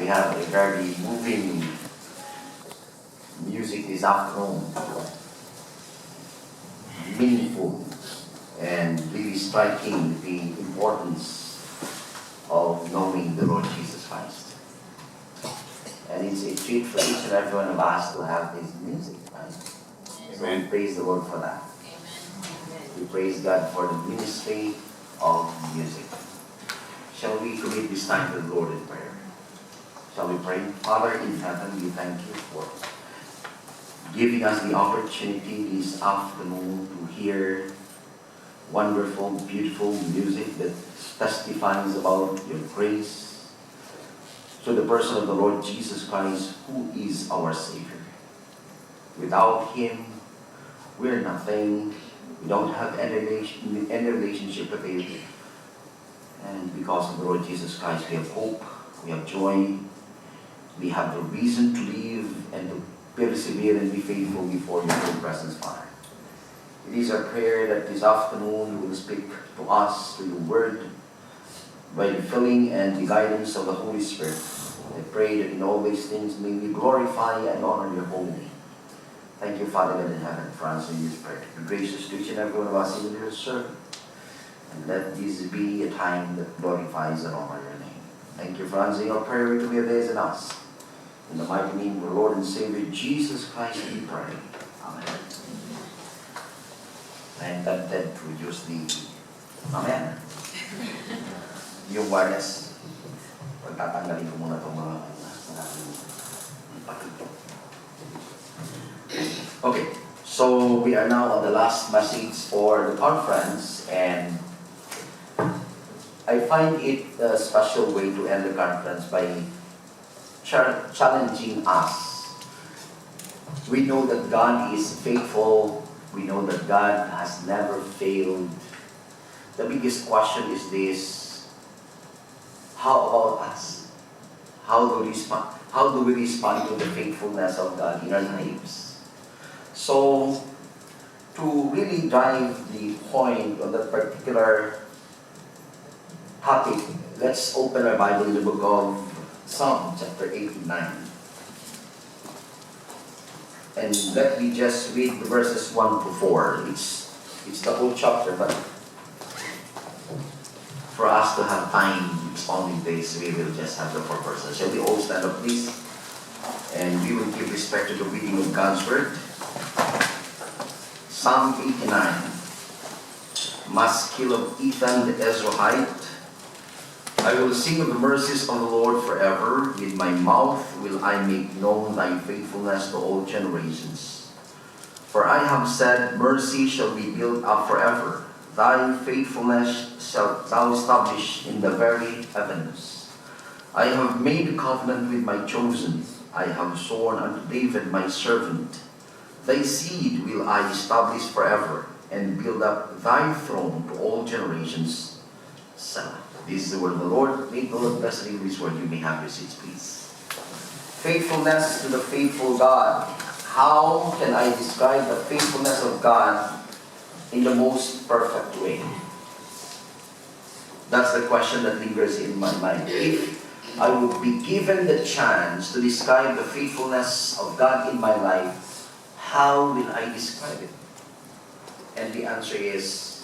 we have a very moving music this afternoon, meaningful and really striking the importance of knowing the Lord Jesus Christ. And it's a treat for each and every one of us to have this music, right? So we praise the Lord for that. We praise God for the ministry of music. Shall we commit this time to the Lord in prayer? Shall we pray? Father in heaven, we thank you for giving us the opportunity this afternoon to hear wonderful, beautiful music that testifies about your grace through the person of the Lord Jesus Christ, who is our Savior. Without Him, we're nothing. We don't have any relationship with Him. And because of the Lord Jesus Christ, we have hope, we have joy, we have the reason to live and to persevere and be faithful before your own presence, Father. It is our prayer that this afternoon you will speak to us through your word by the filling and the guidance of the Holy Spirit. I pray that in all these things may we glorify and honor your holy name. Thank you, Father God in heaven, for answering this prayer. Be gracious to each and every one of us, even your servant. And let this be a time that glorifies and honors your name. Thank you for answering our prayer to be others and us. In the mighty name of our Lord and Savior, Jesus Christ, we pray. Amen. I am tempted to use the Amen. Yung wireless. Pagtatanggalin ko muna itong mga Okay, so we are now on the last message for the conference, and I find it a special way to end the conference by challenging us. We know that God is faithful. We know that God has never failed. The biggest question is this: how about us? How do we respond to the faithfulness of God in our lives? So, to really drive the point on that particular topic, let's open our Bible in the book of Psalm chapter 89. And let me just read the verses 1 to 4. It's the whole chapter, but for us to have time expounding this, we will just have the 4 verses. Shall we all stand up, please? And we will give respect to the reading of God's Word. Psalm 89. Maskil of Ethan the Ezrahite. I will sing of the mercies of the Lord forever. With my mouth will I make known thy faithfulness to all generations. For I have said, mercy shall be built up forever. Thy faithfulness shalt thou establish in the very heavens. I have made a covenant with my chosen. I have sworn unto David my servant. Thy seed will I establish forever, and build up thy throne to all generations. Selah. This is the word of the Lord. May the Lord bless the English word. You may have your seats, please. Faithfulness to the faithful God. How can I describe the faithfulness of God in the most perfect way? That's the question that lingers in my mind. If I would be given the chance to describe the faithfulness of God in my life, how will I describe it? And the answer is,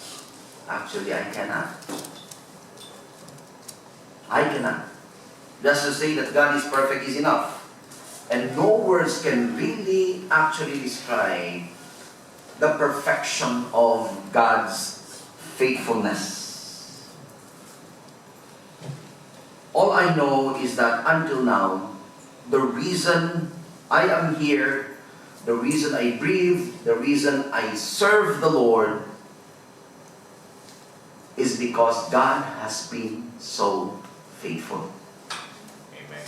actually, I cannot. I cannot. Just to say that God is perfect is enough. And no words can really actually describe the perfection of God's faithfulness. All I know is that until now, the reason I am here, the reason I breathe, the reason I serve the Lord is because God has been so faithful. Amen.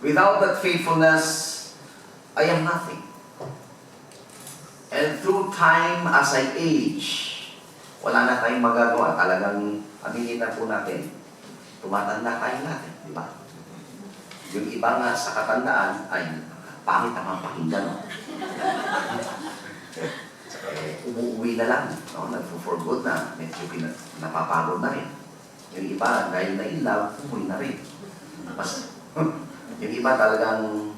Without that faithfulness, I am nothing. And through time, as I age, wala na tayong magagawa. Talagang aminin na po natin. Tumatanda tayo natin, di ba? Yung iba nga sa katandaan ay pangit ang mga pakinggan. No? Umuwi na lang. No? Nag-for good na. Medyo napapagod na rin. Yung iba, dahil na in love, umuwi na rin. Mas, yung iba talagang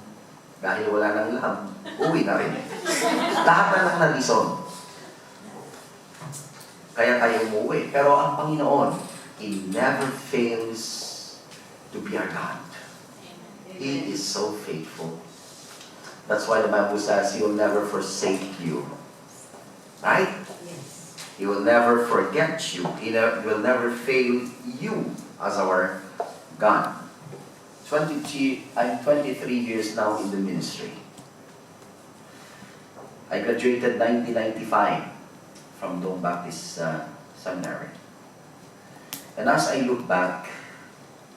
dahil wala nang love, uwi na rin. Lahat na lang na reason. Kaya tayo umuwi. Pero ang Panginoon, He never fails to be our God. He is so faithful. That's why the Bible says He will never forsake you. Right? Yes. He will never forget you. He will never fail you as our God. I'm 23 years now in the ministry. I graduated 1995 from Dome Baptist Seminary. And as I look back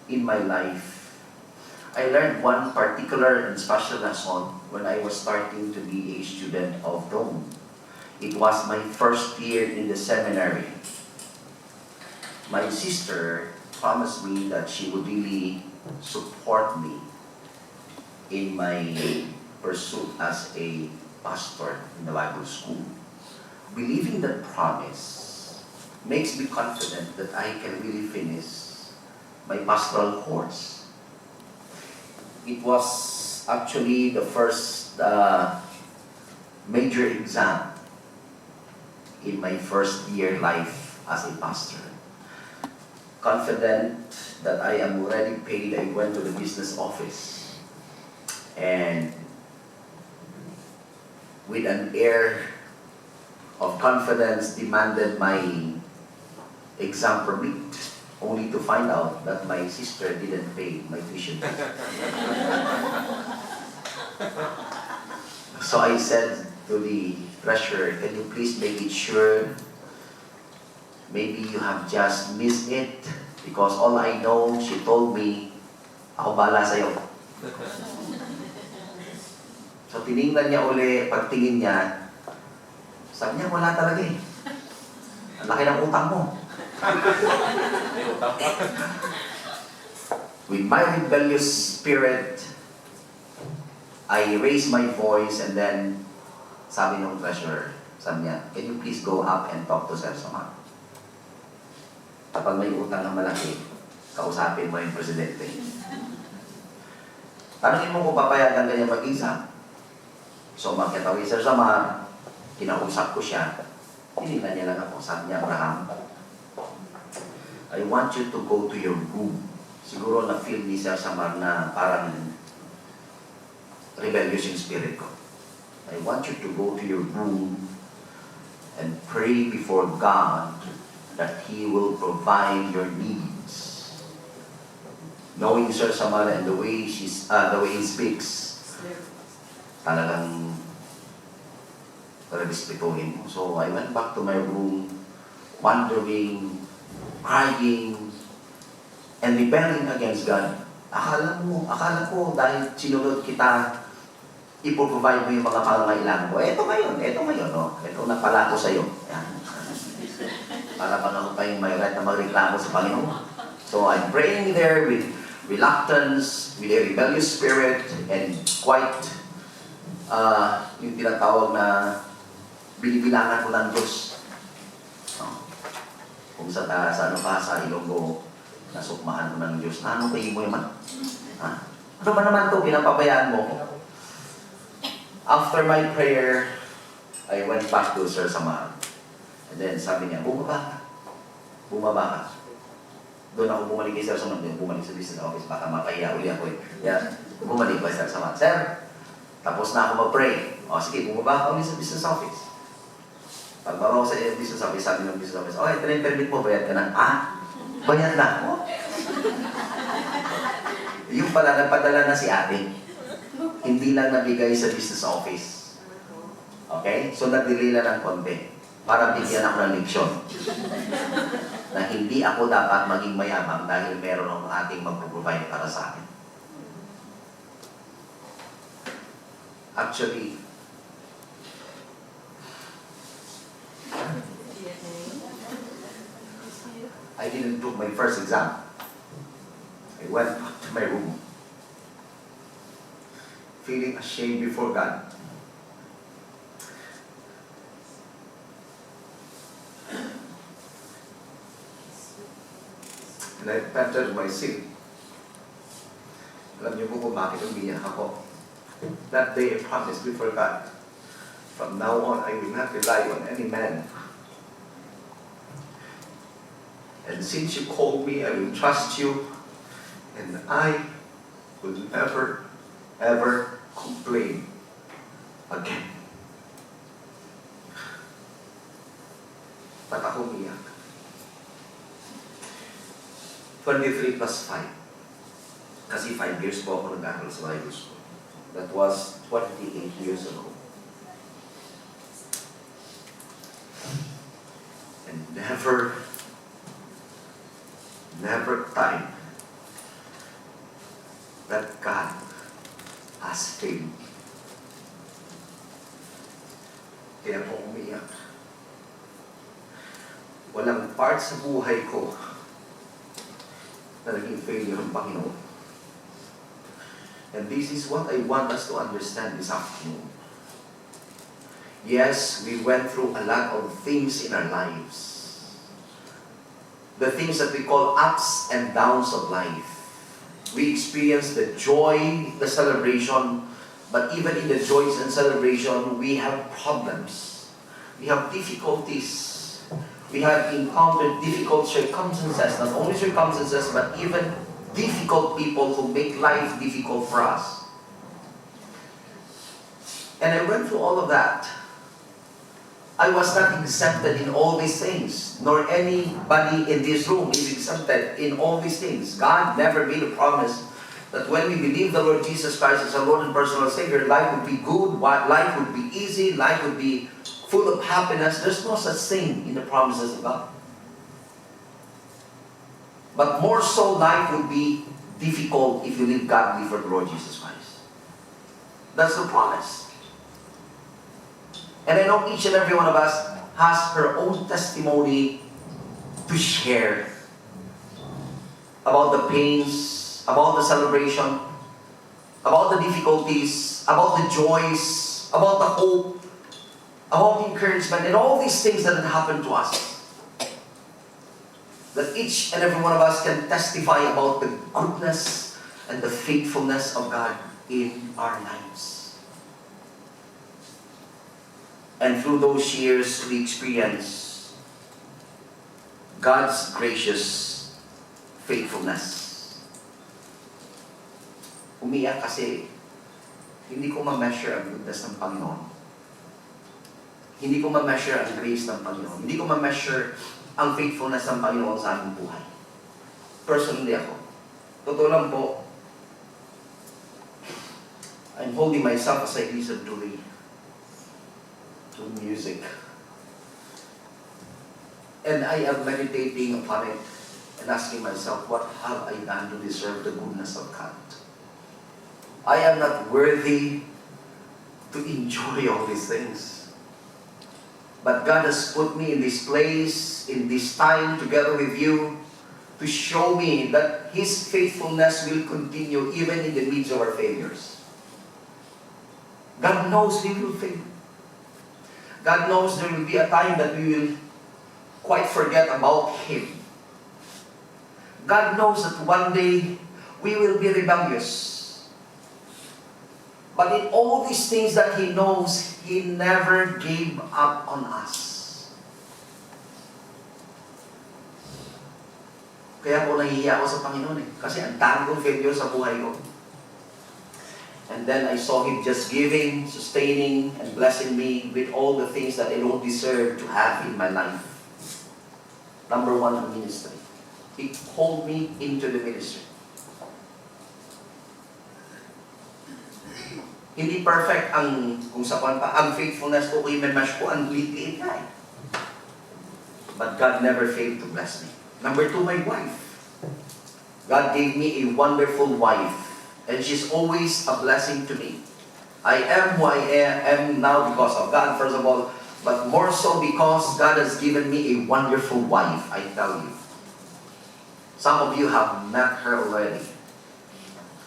in my life, I learned one particular and special lesson when I was starting to be a student of Dome. It was my first year in the seminary. My sister promised me that she would really support me in my pursuit as a pastor in the Bible school. Believing that promise makes me confident that I can really finish my pastoral course. It was actually the first major exam in my first year life as a pastor. Confident that I am already paid, I went to the business office and with an air of confidence demanded my exam permit, only to find out that my sister didn't pay my tuition fee. So I said to the treasurer, can you please make it sure maybe you have just missed it? Because all I know, she told me, ako bahala sa'yo. So tiningnan niya uli, pagtingin niya, sabi niya, wala talaga eh. Ang laki ng utang mo. With my rebellious spirit, I raised my voice and then sabi ng treasurer, sabi niya, can you please go up and talk to Sir Samar? Kapag may utang na malaki, kausapin mo yung presidente. Tanungin mo kung papayagan kanya mag-exam. So, makita ko yung Sir Samar, kinausap ko siya, tinignan niya lang ako, sabi niya, Abraham, I want you to go to your room. Siguro na-feel ni Sir Samar na parang rebellious yung spirit ko. I want you to go to your room and pray before God that He will provide your needs. Knowing Sir Samar and the way he speaks, talagang respetuhin mo. So I went back to my room, wondering, crying, and rebelling against God. Akala ko dahil sinunod kita, ipoprovide mo yung mga pangangailangan ko. Eto ngayon, no? Eto napala ko sa'yo. Yan. Para pag ako pa yung may right na magreklamo sa Panginoon. So I'm praying there with reluctance, with a rebellious spirit, and quite yung tinatawag na binibilangan ko ng Diyos. Kung sa Ilonggo, nasukmahan ko ng Diyos. Ano kayo mo naman? Ano ba naman ito? Pinapabayaan mo ko. After my prayer, I went back to Sir Samar. And then sabi niya, bumaba ka. Doon ako bumalik kay Sir Samar. Bumalik sa business office. Baka makahiya uli ako eh. Yeah. Bumalik kay Sir Samar. Sir, tapos na ako mag-pray. O sige, bumaba ka ulit sa business office. Pagbaba ko sa business office, sabi ng business office, okay, ito na yung permit mo, bayad ka na. Bayad na ako? Yung pala, nagpadala na si ate. Hindi lang nabigay sa business office. Okay? So, nag-delay lang ng konti para bigyan ako ng leksyon. Na hindi ako dapat maging mayabang dahil meron ng ating mag-provide para sa akin. Actually, I didn't do my first exam. I went back to my room, feeling ashamed before God. And I repented my sin. Alam niyo po kung bakit umiyak ako. That day I promised before God, from now on, I will not rely on any man. And since you called me, I will trust you, and I will never, ever complain again. Ba't ako umiyak? 23 plus 5. Kasi 5 years po ako nag-aaral sa Bible School. That was 28 years ago. And never time that God has failed me. Kaya po umiyak. Walang part sa buhay ko na naging failure ng Panginoon. And this is what I want us to understand this afternoon. Yes, we went through a lot of things in our lives. The things that we call ups and downs of life. We experience the joy, the celebration, but even in the joys and celebration, we have problems. We have difficulties. We have encountered difficult circumstances, not only circumstances, but even difficult people who make life difficult for us. And I went through all of that. I was not exempted in all these things, nor anybody in this room is exempted in all these things. God never made a promise that when we believe the Lord Jesus Christ as our Lord and personal Savior, life would be good, life would be easy, life would be full of happiness. There's no such thing in the promises of God. But more so, life would be difficult if you live godly for the Lord Jesus Christ. That's the promise. And I know each and every one of us has her own testimony to share about the pains, about the celebration, about the difficulties, about the joys, about the hope, about the encouragement, and all these things that had happened to us. That each and every one of us can testify about the goodness and the faithfulness of God in our lives. And through those years, we experience God's gracious faithfulness. Umiyak kasi hindi ko ma-measure ang goodness ng Panginoon. Hindi ko ma-measure ang grace ng Panginoon. Hindi ko ma-measure ang faithfulness ng Panginoon sa aking buhay. Personally ako. Totoo lang po, I'm holding myself as I listen to music. And I am meditating upon it and asking myself, what have I done to deserve the goodness of God? I am not worthy to enjoy all these things. But God has put me in this place, in this time together with you, to show me that His faithfulness will continue even in the midst of our failures. God knows we will fail. God knows there will be a time that we will quite forget about Him. God knows that one day we will be rebellious. But in all these things that He knows, He never gave up on us. Kaya ako nahihiya ako sa Panginoon kasi ang dami kong failure sa buhay ko. And then I saw Him just giving, sustaining, and blessing me with all the things that I don't deserve to have in my life. Number one, the ministry. He called me into the ministry. Hindi perfect kung sa ang faithfulness ko, kung i-mesh ko, ang liit-liit na But God never failed to bless me. Number two, my wife. God gave me a wonderful wife. And she's always a blessing to me. I am who I am now because of God, first of all, but more so because God has given me a wonderful wife, I tell you. Some of you have met her already.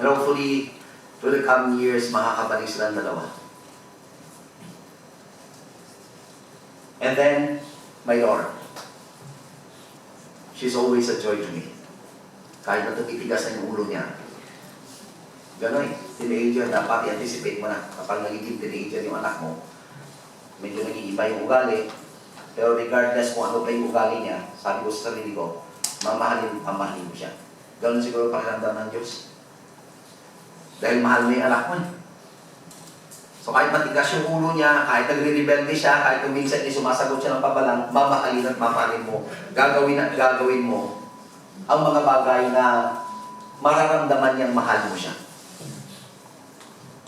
And hopefully, through the coming years, makakabalik silang dalawa. And then, my daughter. She's always a joy to me. Kahit natutitigas na yung ulo niya. Gano'n eh. Teenager, dapat i-anticipate mo na kapag nagiging teenager yung anak mo, medyo nag-iiba yung ugali. Pero regardless kung ano pa yung ugali niya, sabi ko sa sarili ko, mamahalin ko siya. Gano'n siguro pakiramdam ng Diyos. Dahil mahal mo yung anak mo eh. So kahit matigas yung ulo niya, kahit nagre-rebelde siya, kahit kung minsan sumasagot siya ng pabalang, mamahalin at mamahalin mo, gagawin at gagawin mo ang mga bagay na mararamdaman niyang mahal mo siya.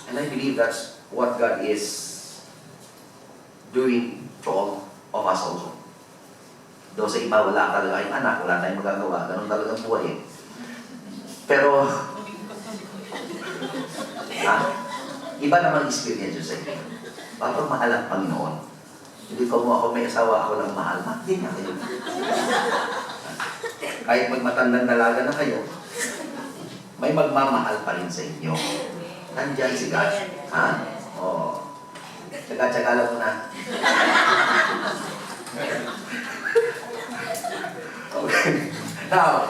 And I believe that's what God is doing to all of us also. Doon sa iba, wala talaga yung anak, wala tayong magagawa. Ganun talaga ang buhay eh. Pero, iba naman experience yun sa inyo. Bakit mahal ang Panginoon? Hindi ko mo ako may asawa, ako lang mahal. Hindi nga kayo. Kahit magmatandang dalaga na kayo, may magmamahal pa rin sa inyo. Nandyan si God. Ha? Oo. Tsaga-tsaga lang muna. Okay. Now,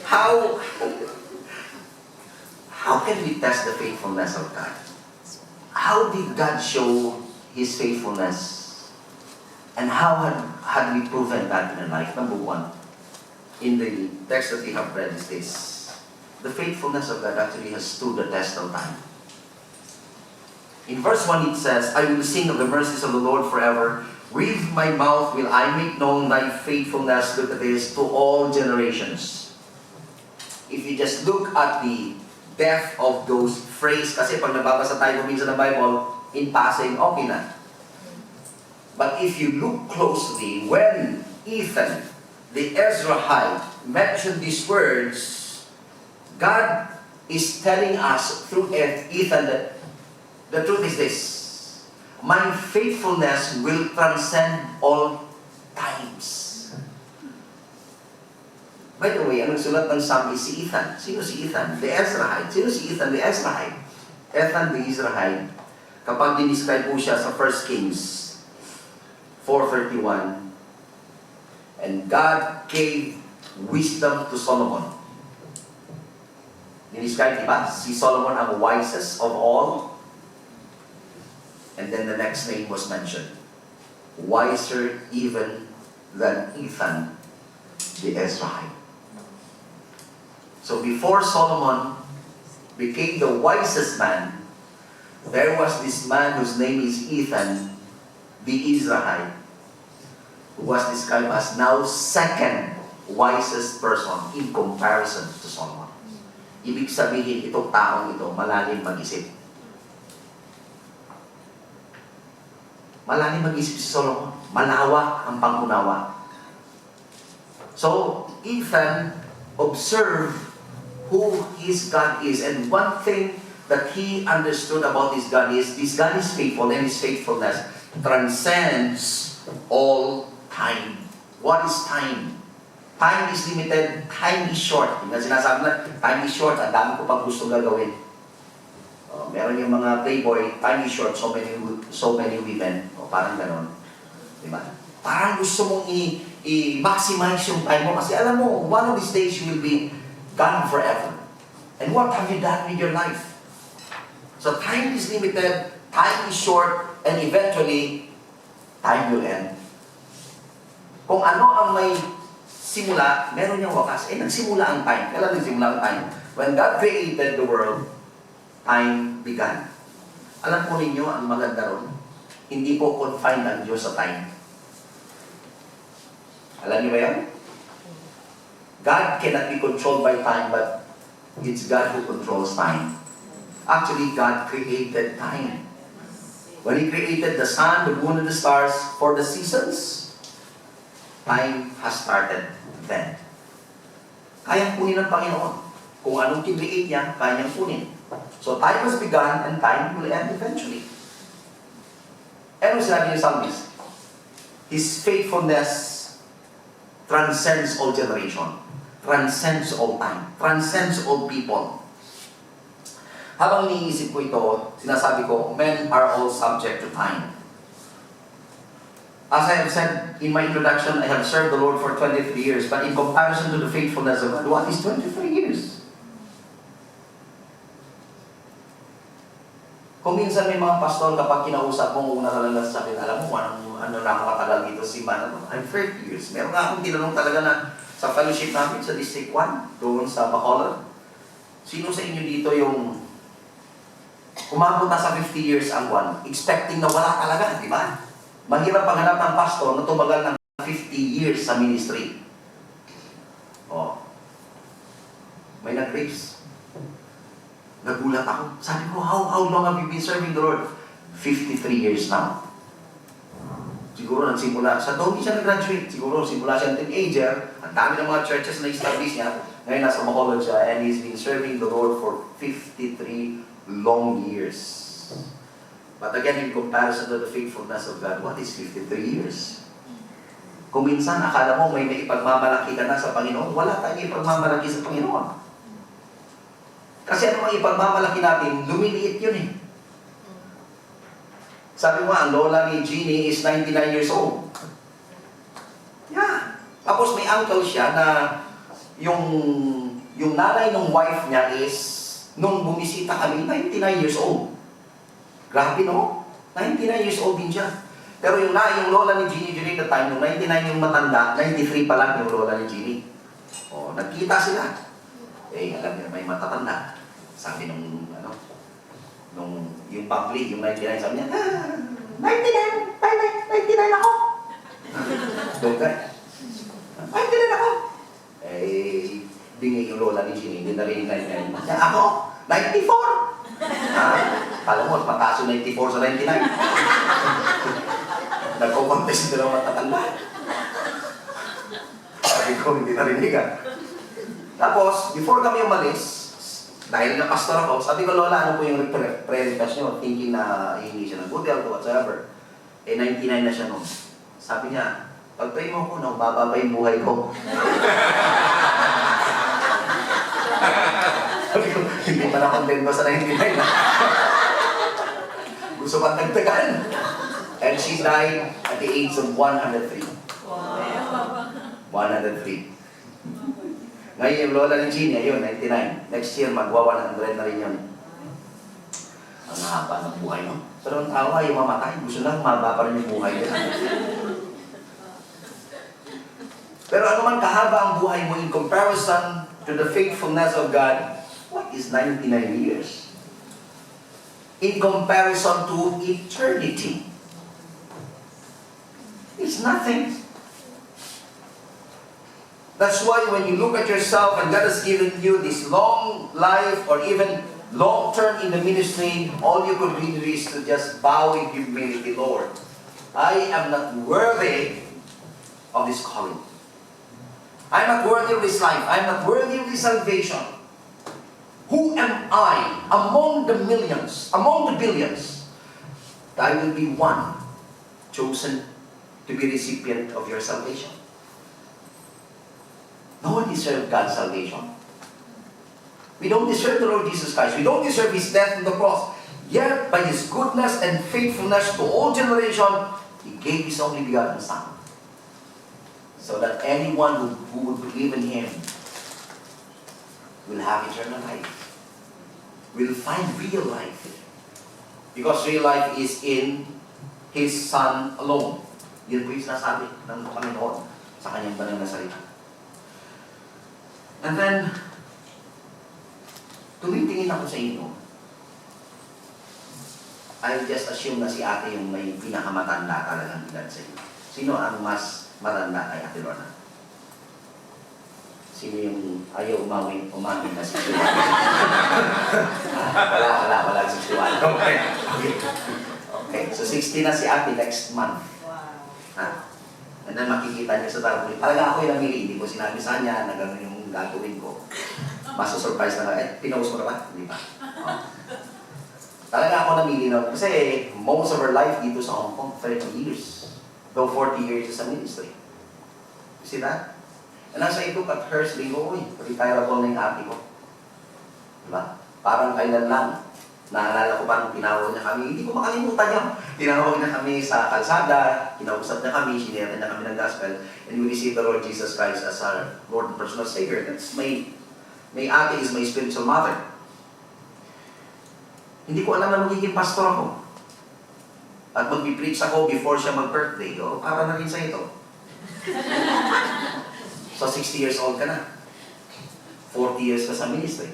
how can we test the faithfulness of God? How did God show His faithfulness? And how had we proven that in our life? Number one, in the text that we have read is this. The faithfulness of God actually has stood the test of time. In verse 1 it says, I will sing of the mercies of the Lord forever. With my mouth will I make known thy faithfulness, look at this, to all generations. If you just look at the depth of those phrases, kasi pag nababasa tayo minsan ng Bible, in passing, okay na. But if you look closely, when Ethan, the Ezrahite, mentioned these words, God is telling us through Ethan that the truth is this. My faithfulness will transcend all times. By the way, ang nagsulat ng Psalm is si Ethan. Sino si Ethan? The Ezrahite. Sino si Ethan? The Ezrahite. Ethan the Ezrahite. Kapag dinescribe po siya sa 1 Kings 4:31, and God gave wisdom to Solomon. Dinescribe, diba? Si Solomon ang wisest of all. And then the next name was mentioned. Wiser even than Ethan the Ezrahite. So before Solomon became the wisest man, there was this man whose name is Ethan the Ezrahite, who was described as now second wisest person in comparison to Solomon. Ibig sabihin, itong taong ito, malalim mag-isip. Malalim mag-isip si Solomon. Malawak ang pangunawa. So, Ethan observed who his God is. And one thing that he understood about this God is faithful, and his faithfulness transcends all time. What is time? Time is limited, time is short. Yung sinasabi na, time is short, ang dami ko pang gusto gagawin. Meron yung mga playboy, time is short, so many women. Parang ganon. Diba? Parang gusto mong i-maximize yung time mo kasi alam mo, one of these days you will be gone forever. And what have you done with your life? So time is limited, time is short, and eventually, time will end. Kung ano ang may simula, meron niyang wakas. Nagsimula ang time. Kailan nagsimula ang time? When God created the world, time began. Alam po ninyo, ang maganda ron, hindi po confined ang Diyos sa time. Alam niyo ba yan? God cannot be controlled by time, but it's God who controls time. Actually, God created time. When He created the sun, the moon, and the stars for the seasons, time has started then. Kayang kunin ng Panginoon. Kung anong kinreate niya, kayang kunin. So time has begun and time will end eventually. Ano sinabi ni Psalmist? His faithfulness transcends all generation, transcends all time, transcends all people. Habang iniisip ko ito, sinasabi ko, men are all subject to time. As I have said in my introduction, I have served the Lord for 23 years, but in comparison to the faithfulness of God, what is 23 years? Kung minsan may mga pastor, kapag kinausap mo, una ka lang sabihin, alam mo, ano na ako katagal dito si Simbahan. I'm 30 years. Meron nga akong tinanong talaga na sa fellowship namin sa District 1, doon sa Bacolod. Sino sa inyo dito yung umabot na sa 50 years ang buwan, expecting na wala talaga, di ba? Mahirap paghanap ng pastor na tumagal ng 50 years sa ministry. Oh. May nag-raise. Nagulat ako. Sabi ko, how long have you been serving the Lord? 53 years now. Siguro nagsimula, sa doon siya nag-graduate. Siguro simula siya teenager. Ang dami ng mga churches na establish niya. Ngayon nasa Bacolod siya and he's been serving the Lord for 53 long years. But again, in comparison to the faithfulness of God, what is 53 years? Kung minsan akala mo may ipagmamalaki ka na sa Panginoon, wala tayong ipagmamalaki sa Panginoon. Kasi ano mang ipagmamalaki natin, lumiliit yun eh. Sabi mo, ang lola ni Jeannie is 99 years old. Yeah. Tapos may uncle siya na yung nanay ng wife niya is, nung bumisita kami, 99 years old. Grabe no? 99 years old din siya. Pero yung lola ni Jeannie during the time, yung 99 yung matanda, 93 pa lang yung lola ni Jeannie. O, nagkita sila. Eh, alam niyo, may matatanda. Sabi nung yung public, yung 99, sabi niya, 99 ako. Doon ka. 99 ako. Eh, bingi yung lola ni Jeannie, hindi na rin 99. Ako, 94. Kala mo, mataas yung 94 sa 99. Nagko-contest nila mga tatanda. Sabi ko, hindi narinig ah. Tapos, before kami umalis, dahil na pastor ako, sabi ko, Lola, ano po yung prayer request nyo? Thinking na hihingi siya ng good health or whatsoever. Eh, 99 na siya noon. Sabi niya, pag-pray mo ko, bababa yung buhay ko. Sabi ko, hindi pa na-contento sa 99 na. Gusto pa dagdagan. And she died at the age of 103. Wow. 103. Ngayon yung lola ni Jeannie, ayun, 99. Next year, magwa 100 na rin yun. Ang haba ng buhay, no? Pero ang tao ay mamatay. Gusto lang, maba pa rin yung buhay nila. Pero ano man kahaba ang buhay mo in comparison to the faithfulness of God, what is 99 years? In comparison to eternity, it's nothing. That's why when you look at yourself and God has given you this long life or even long term in the ministry, all you could really do is to just bow in humility, Lord. I am not worthy of this calling. I'm not worthy of this life. I'm not worthy of this salvation. Who am I among the millions, among the billions, that I will be one chosen to be recipient of your salvation? No one deserves God's salvation. We don't deserve the Lord Jesus Christ. We don't deserve His death on the cross. Yet, by His goodness and faithfulness to all generation, He gave His only begotten Son. So that anyone who would believe in Him will have eternal life. Will find real life. Because real life is in His Son alone. Yun po yung sinasabi ng Panginoon sa kanyang banal na salita. And then, tumitingin ako sa inyo. I just assume na si ate yung may pinakamatanda talagang edad sa inyo. Sino ang mas matanda kay Ate Lorna? Sino yung ayaw umamin na 61? Wala 61. Okay, so 60 na si ate next month. Wow. And then makikita niya sa tarpuli. Talaga ako yung namili, hindi ko sinabi sa kanya na gano'n yung gagawin ko. Maso-surprise na lang, pinost mo na ba? Hindi pa. Oh. Talaga ako namili na, kasi most of our life dito sa Hong Kong, 30 years. Though 40 years is a ministry. You see that? And nasa ito, at Hearst, linggo, retireable na yung ate ko. Diba? Parang kailan lang. Naalala ko pa nung tinawag niya kami, hindi ko makalimutan niya. Tinawag niya kami sa kalsada, kinausap niya kami, sinira niya kami ng gospel, and we received the Lord Jesus Christ as our Lord and personal Savior. That's my ate is my spiritual mother. Hindi ko alam na magiging pastor ako. At mag-preach ako before siya mag-birthday. O, para na rin sa ito. So, 60 years old ka na. 40 years ka sa ministry.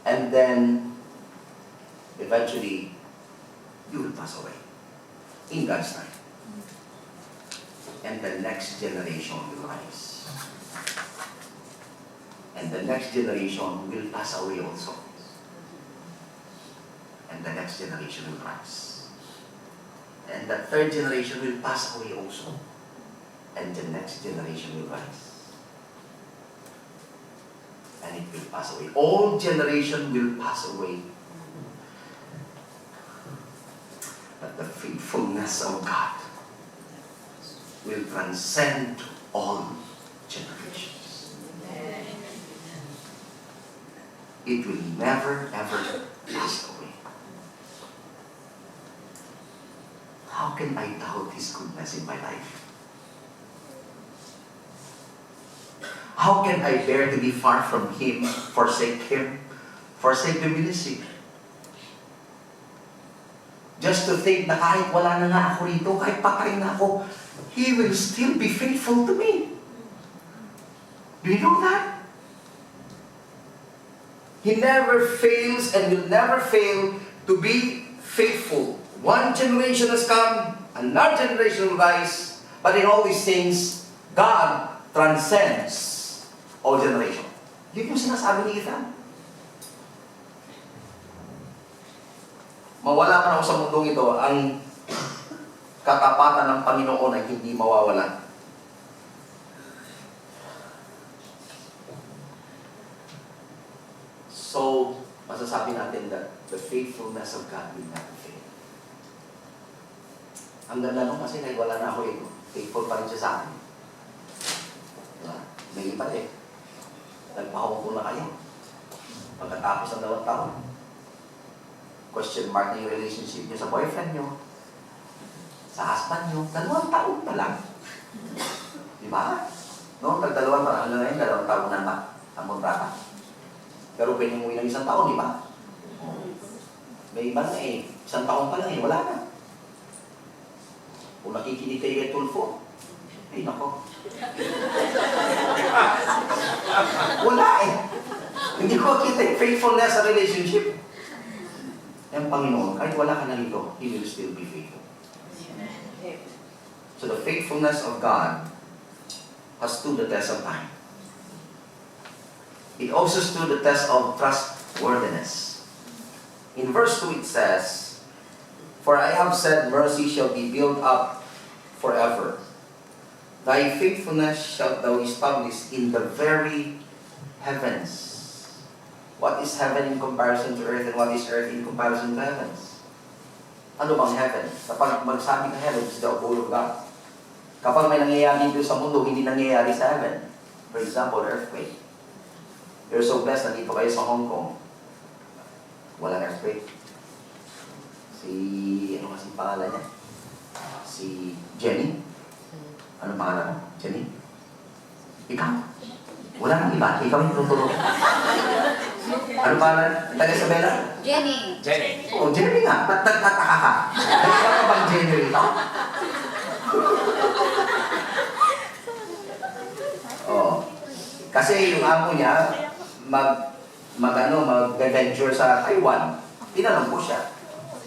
And then, eventually, you will pass away. In God's time. And the next generation will rise. And the next generation will pass away also. And the next generation will rise. And the third generation will pass away also. And the next generation will rise. And it will pass away. All generation will pass away. But the faithfulness of God will transcend all generations. It will never, ever pass away. How can I doubt His goodness in my life? How can I bear to be far from Him, forsake the ministry? Just to think na kahit wala na nga ako rito, kahit patay na ako, He will still be faithful to me. Do you know that? He never fails and will never fail to be faithful. One generation has come, another generation will rise, but in all these things, God transcends all generation. Yun yung sinasabi ni Ethan. Mawala man ako sa mundong ito, ang katapatan ng Panginoon ay hindi mawawala. So, masasabi natin that the faithfulness of God will never fail. Ang ganda nung kasi kahit wala na ako ito, faithful pa rin siya sa akin. Diba? May iba eh. Nagpahawag ko na kayo. Pagkatapos ng 2 taon, question mark na yung relationship nyo sa boyfriend nyo, sa husband nyo, 2 taon pa lang. Diba? No? Tag-2 pa lang. Hanggang ngayon, 2 taon na ba? Ang kontrata. Pero pwede mo ng 1 taon, di ba? May iba na eh. 1 taon pa lang eh. Wala na. Kung nakikinig kayo kay Tulfo, ay nako. Wala eh. Hindi ko kita yung faithfulness sa relationship. Ang Panginoon, kahit wala ka na rito, He will still be faithful. So the faithfulness of God has stood the test of time. It also stood the test of trustworthiness. In verse 2 it says, "For I have said, mercy shall be built up forever. Thy faithfulness shalt thou establish in the very heavens." What is heaven in comparison to earth, and what is earth in comparison to heavens? Ano bang heaven? Kapag magsabi ka heaven, it's the abode of God. Kapag may nangyayari dito sa mundo, hindi nangyayari sa heaven. For example, earthquake. You're so blessed na dito kayo sa Hong Kong. Walang earthquake. Ano kasi pangalan niya? Si Jenny? Ano pangalan mo? Jenny? Ikaw? Wala nang iba. Ikaw yung tutulog. Ano pangalan? Taga Isabela? Jenny. Oh, Jenny nga. Ba't nagtataka ka? Ikaw ka bang Jenny rito? Oh. Kasi yung amo niya, mag-venture sa Taiwan. Tinanong ko siya.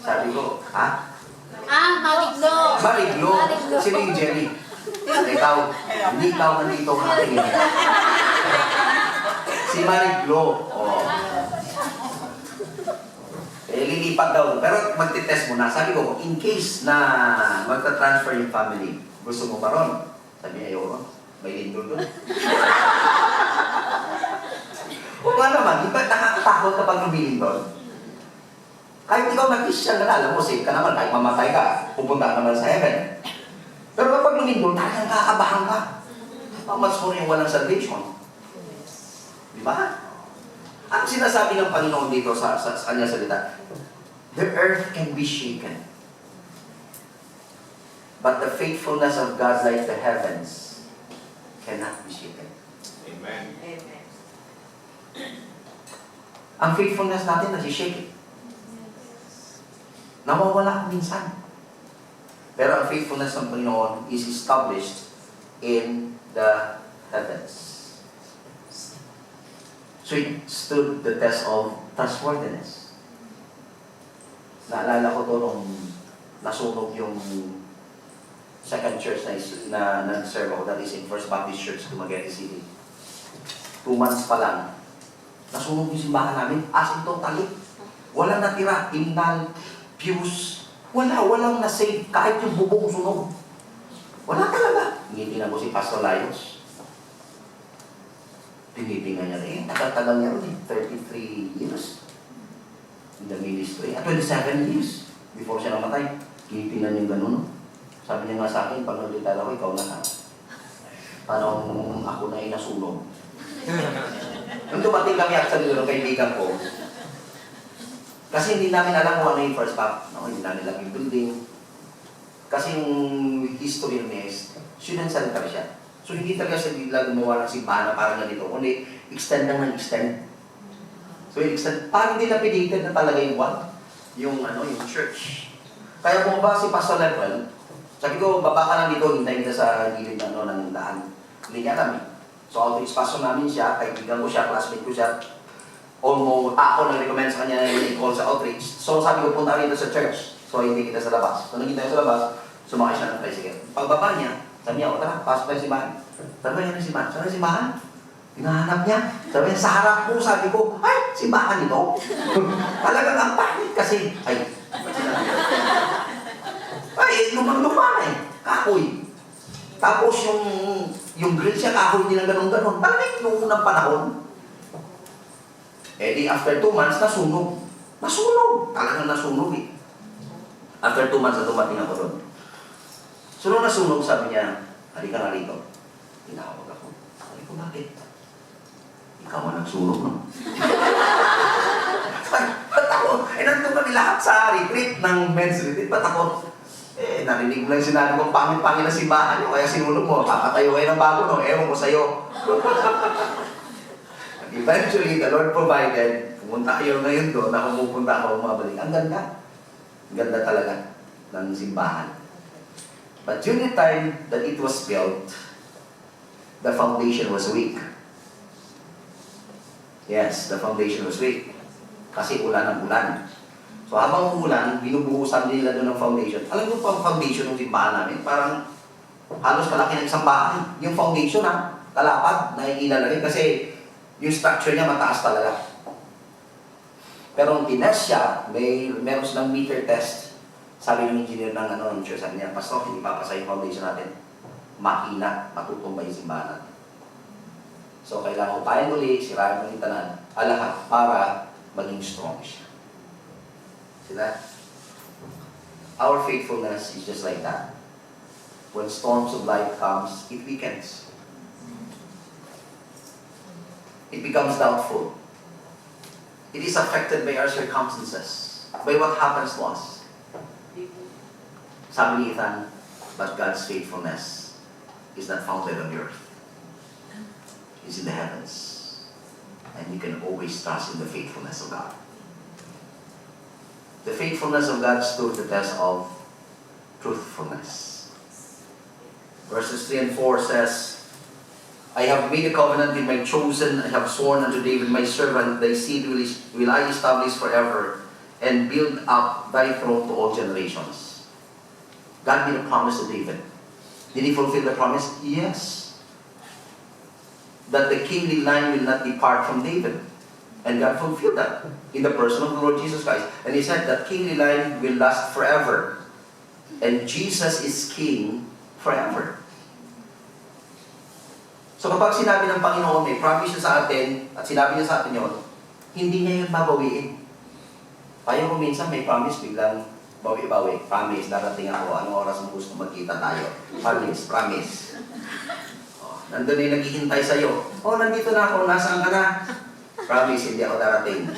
Sabi ko, ha? Mariglo. Mariglo. Sino yung Jenny? Ikaw, hindi ikaw nandito ang aking ina. Si Mariglo. Oh. Lilipat daw. Pero magtitest mo na. Sabi ko, in case na magta-transfer yung family, gusto mo ba ron? Sabi niya, ayoko. May lindol doon. O nga naman, di ba nakakatakot kapag lumilindol? Kahit ikaw nag-Christian na alam mo, safe ka naman, kahit mamatay ka, pupunta ka naman sa heaven. Pero kapag lumindol, talagang kakabahan ka. How much more yung walang salvation? Di ba? Ano sinasabi ng Panginoon dito sa kanyang salita? The earth can be shaken. But the faithfulness of God like the heavens cannot be shaken. Amen. Ang faithfulness natin nasi-shake. Nawawala minsan. Pero ang faithfulness ng Panginoon is established in the heavens. So it stood the test of trustworthiness. Naalala ko to nung nasunog yung second church na nag-serve ako, that is in First Baptist Church, Dumaguete City. 2 months pa lang, nasunog yung simbahan namin, as in totally. Walang natira, himnal, pews, walang na-save, kahit yung bubong sunog. Wala talaga. Tinitingnan ko si Pastor Laios. Tinitingnan niya tagal-tagal niya rin, 33 years in the ministry, 27 years before siya namatay. Tinitingnan niya yung ganun, no? Sabi niya nga sa akin, pag nag-retire ako, ikaw na ha. Paano ako na inasunog? Nung dumating kami actually ng kaibigan ko, kasi hindi namin alam kung ano yung first stop. No? Hindi namin alam yung building. Kasi yung history is, student center siya. So hindi talaga siya bigla gumawa ng simbahan na parang ganito, kundi extend lang ng extend. So extend, parang dilapidated na talaga yung what? Yung church. Kaya kung ba si Pastor Level, sabi ko, baba ka lang dito, hintayin kita sa gilid ng daan. Hindi niya alam eh. So outreach pastor namin siya, kaibigan ko siya, classmate ko siya. Almost, ako nag-recommend sa kanya na i-call sa outreach. So sabi ko, punta rito sa church. So hindi kita sa labas. So nagkita sa labas, sumakay siya ng tricycle. Pagbaba niya, sabi niya, tara, pasok tayo sa simbahan. Sabi niya ng simbahan. Sabi niya, simbahan? Hinahanap niya. Sabi niya, sa harap ko, sabi ko, ay, simbahan ito. Talagang ang pangit kasi, lumang-luma eh. Kahoy. Tapos yung grill siya, kahoy nila ganun-ganun. Talagang noong unang panahon. Eh di after 2 months, nasunog. Nasunog. Talagang nasunog eh. After 2 months, dumating ako doon. So nung nasunog, sabi niya, halika na rito. Tinawag ako. Sabi ko, bakit? Ikaw ang nagsunog, no? Ba't ako? Eh, nandun kami lahat sa retreat ng men's retreat. Ba't ako? Eh, narinig mo lang yung sinabi kong pangit-pangit na simbahan nyo, kaya sinulog mo, kakatayo kayo ng bago, no? Ewan ko sa'yo. Eventually, the Lord provided, pumunta kayo ngayon doon, na pumupunta ako, mabalik. Ang ganda. Ang ganda talaga ng simbahan. But during the time that it was built, the foundation was weak. Yes, the foundation was weak. Kasi ulan ang ulan. So habang umulan, binubuhusan nila doon ng foundation. Alam mo pa ang foundation ng simbahan namin? Parang halos kalaki ng isang bahay. Yung foundation kalapad, na ilalagay kasi yung structure niya mataas talaga. Pero nung tinest siya, meron silang meter test. Sabi ng engineer ng church, sabi niya, Pastor, hindi papasa yung foundation natin. Mahina, matutumba yung simbahan natin. So kailangan tayo muli, sirain mo yung tanan, lahat para maging strong siya. See that? Our faithfulness is just like that. When storms of life comes, it weakens. It becomes doubtful. It is affected by our circumstances, by what happens to us. Sabi ni Ethan, but God's faithfulness is not founded on the earth. It's in the heavens. And you can always trust in the faithfulness of God. The faithfulness of God stood the test of truthfulness. Verses 3 and 4 says, I have made a covenant with my chosen, I have sworn unto David my servant, thy seed will I establish forever, and build up thy throne to all generations. God made a promise to David. Did he fulfill the promise? Yes. That the kingly line will not depart from David. And God fulfilled that in the person of the Lord Jesus Christ. And He said that kingly line will last forever. And Jesus is King forever. So kapag sinabi ng Panginoon, may promise siya sa atin, at sinabi niya sa atin yun, hindi niya yun babawiin. Tayo kung minsan may promise, biglang bawi-bawi. Promise, darating ako, anong oras mo gusto magkita tayo? Promise. Oh, nandun na yung naghihintay sa'yo. Oh, nandito na ako, nasaan ka na? Promise, hindi ako darating.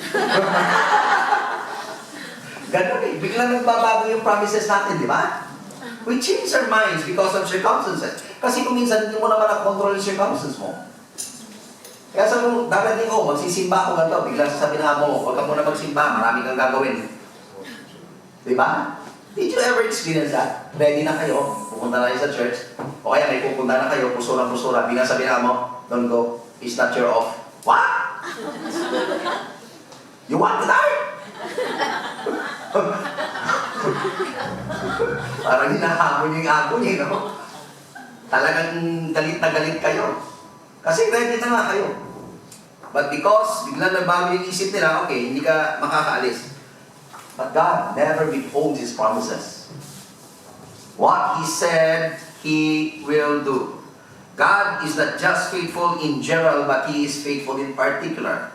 Ganun eh. Biglang nagbabago yung promises natin, di ba? We change our minds because of circumstances. Kasi kung minsan hindi mo naman na-control yung circumstances mo. Kaya sabi mo, darating ko, magsisimba ako ganito, biglang sasabihin na mo, huwag ka muna magsimba, marami kang gagawin. Di ba? Did you ever experience that? Ready na kayo, pupunta na kayo sa church, o kaya may pupunta na kayo, pusura-pusura, biglang sabihin na mo, don't go, it's not your off. What? You want to die? Parang hinahamon yung ako niya, no? Talagang galit na galit kayo. Kasi ready na nga kayo. But because biglang nagbago yung isip nila, okay, hindi ka makakaalis. But God never withholds His promises. What He said, He will do. God is not just faithful in general, but He is faithful in particular.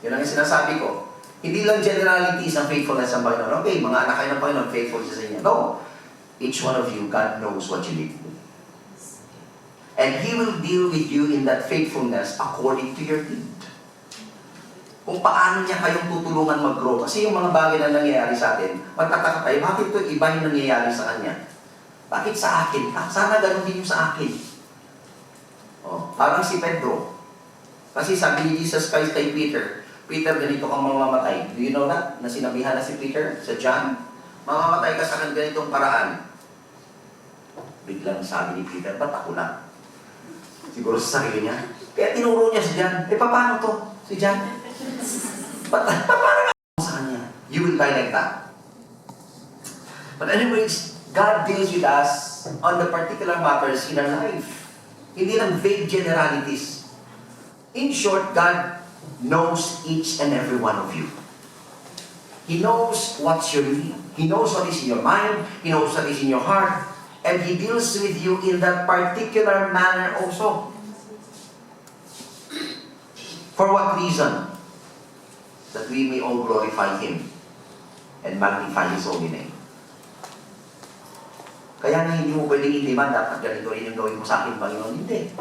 Yun ang sinasabi ko. Hindi lang generalities ang faithfulness ng Panginoon. Okay, mga anak kayo ng Panginoon, faithful siya sa inyo. No. Each one of you, God knows what you need. And He will deal with you in that faithfulness according to your need. Kung paano niya kayong tutulungan mag-grow. Kasi yung mga bagay na nangyayari sa atin, magtataka tayo, bakit ito iba yung nangyayari sa Kanya? Bakit sa akin? Sana ganun din yung sa akin. Oh, parang si Pedro. Kasi sabi ni Jesus Christ kay Peter, Peter, ganito kang mamamatay. Do you know that? Na sinabihan na si Peter sa John, mamamatay ka sa ganitong paraan. Biglang sabi ni Peter, ba't ako lang? Siguro sa sarili niya. Kaya tinuro niya si John, paano to? Si John? Paano ka sa kanya? You will die like that. But anyways, God deals with us on the particular matters in our life. Hindi lang vague generalities. In short, God knows each and every one of you. He knows what's your need. He knows what is in your mind. He knows what is in your heart. And He deals with you in that particular manner also. For what reason? That we may all glorify Him and magnify His holy name. Kaya na hindi mo pwedeng i-demand, dapat ganito rin yung gawin mo sa akin, Panginoon. Hindi.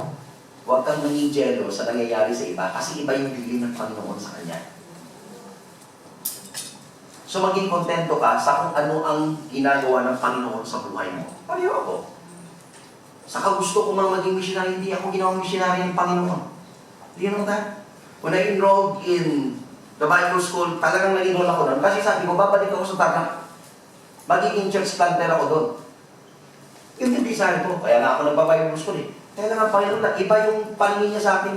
Huwag kang nangijelo sa nangyayari sa iba kasi iba yung bigay ng Panginoon sa Kanya. So maging kontento ka sa kung ano ang ginagawa ng Panginoon sa buhay mo. Pareho ako. Saka gusto ko mang maging missionary, hindi ako ginawang missionary ng Panginoon. Do you know that? When I enrolled in the Bible school, talagang nag-enroll ako doon. Kasi sabi ko, babalik ako sa Tarlac. Magiging church planter ako doon. Yun yung desire ko. Kaya nga ako nagpa-Bible school eh. Kaya nga Panginoon na, iba yung paningin niya sa akin.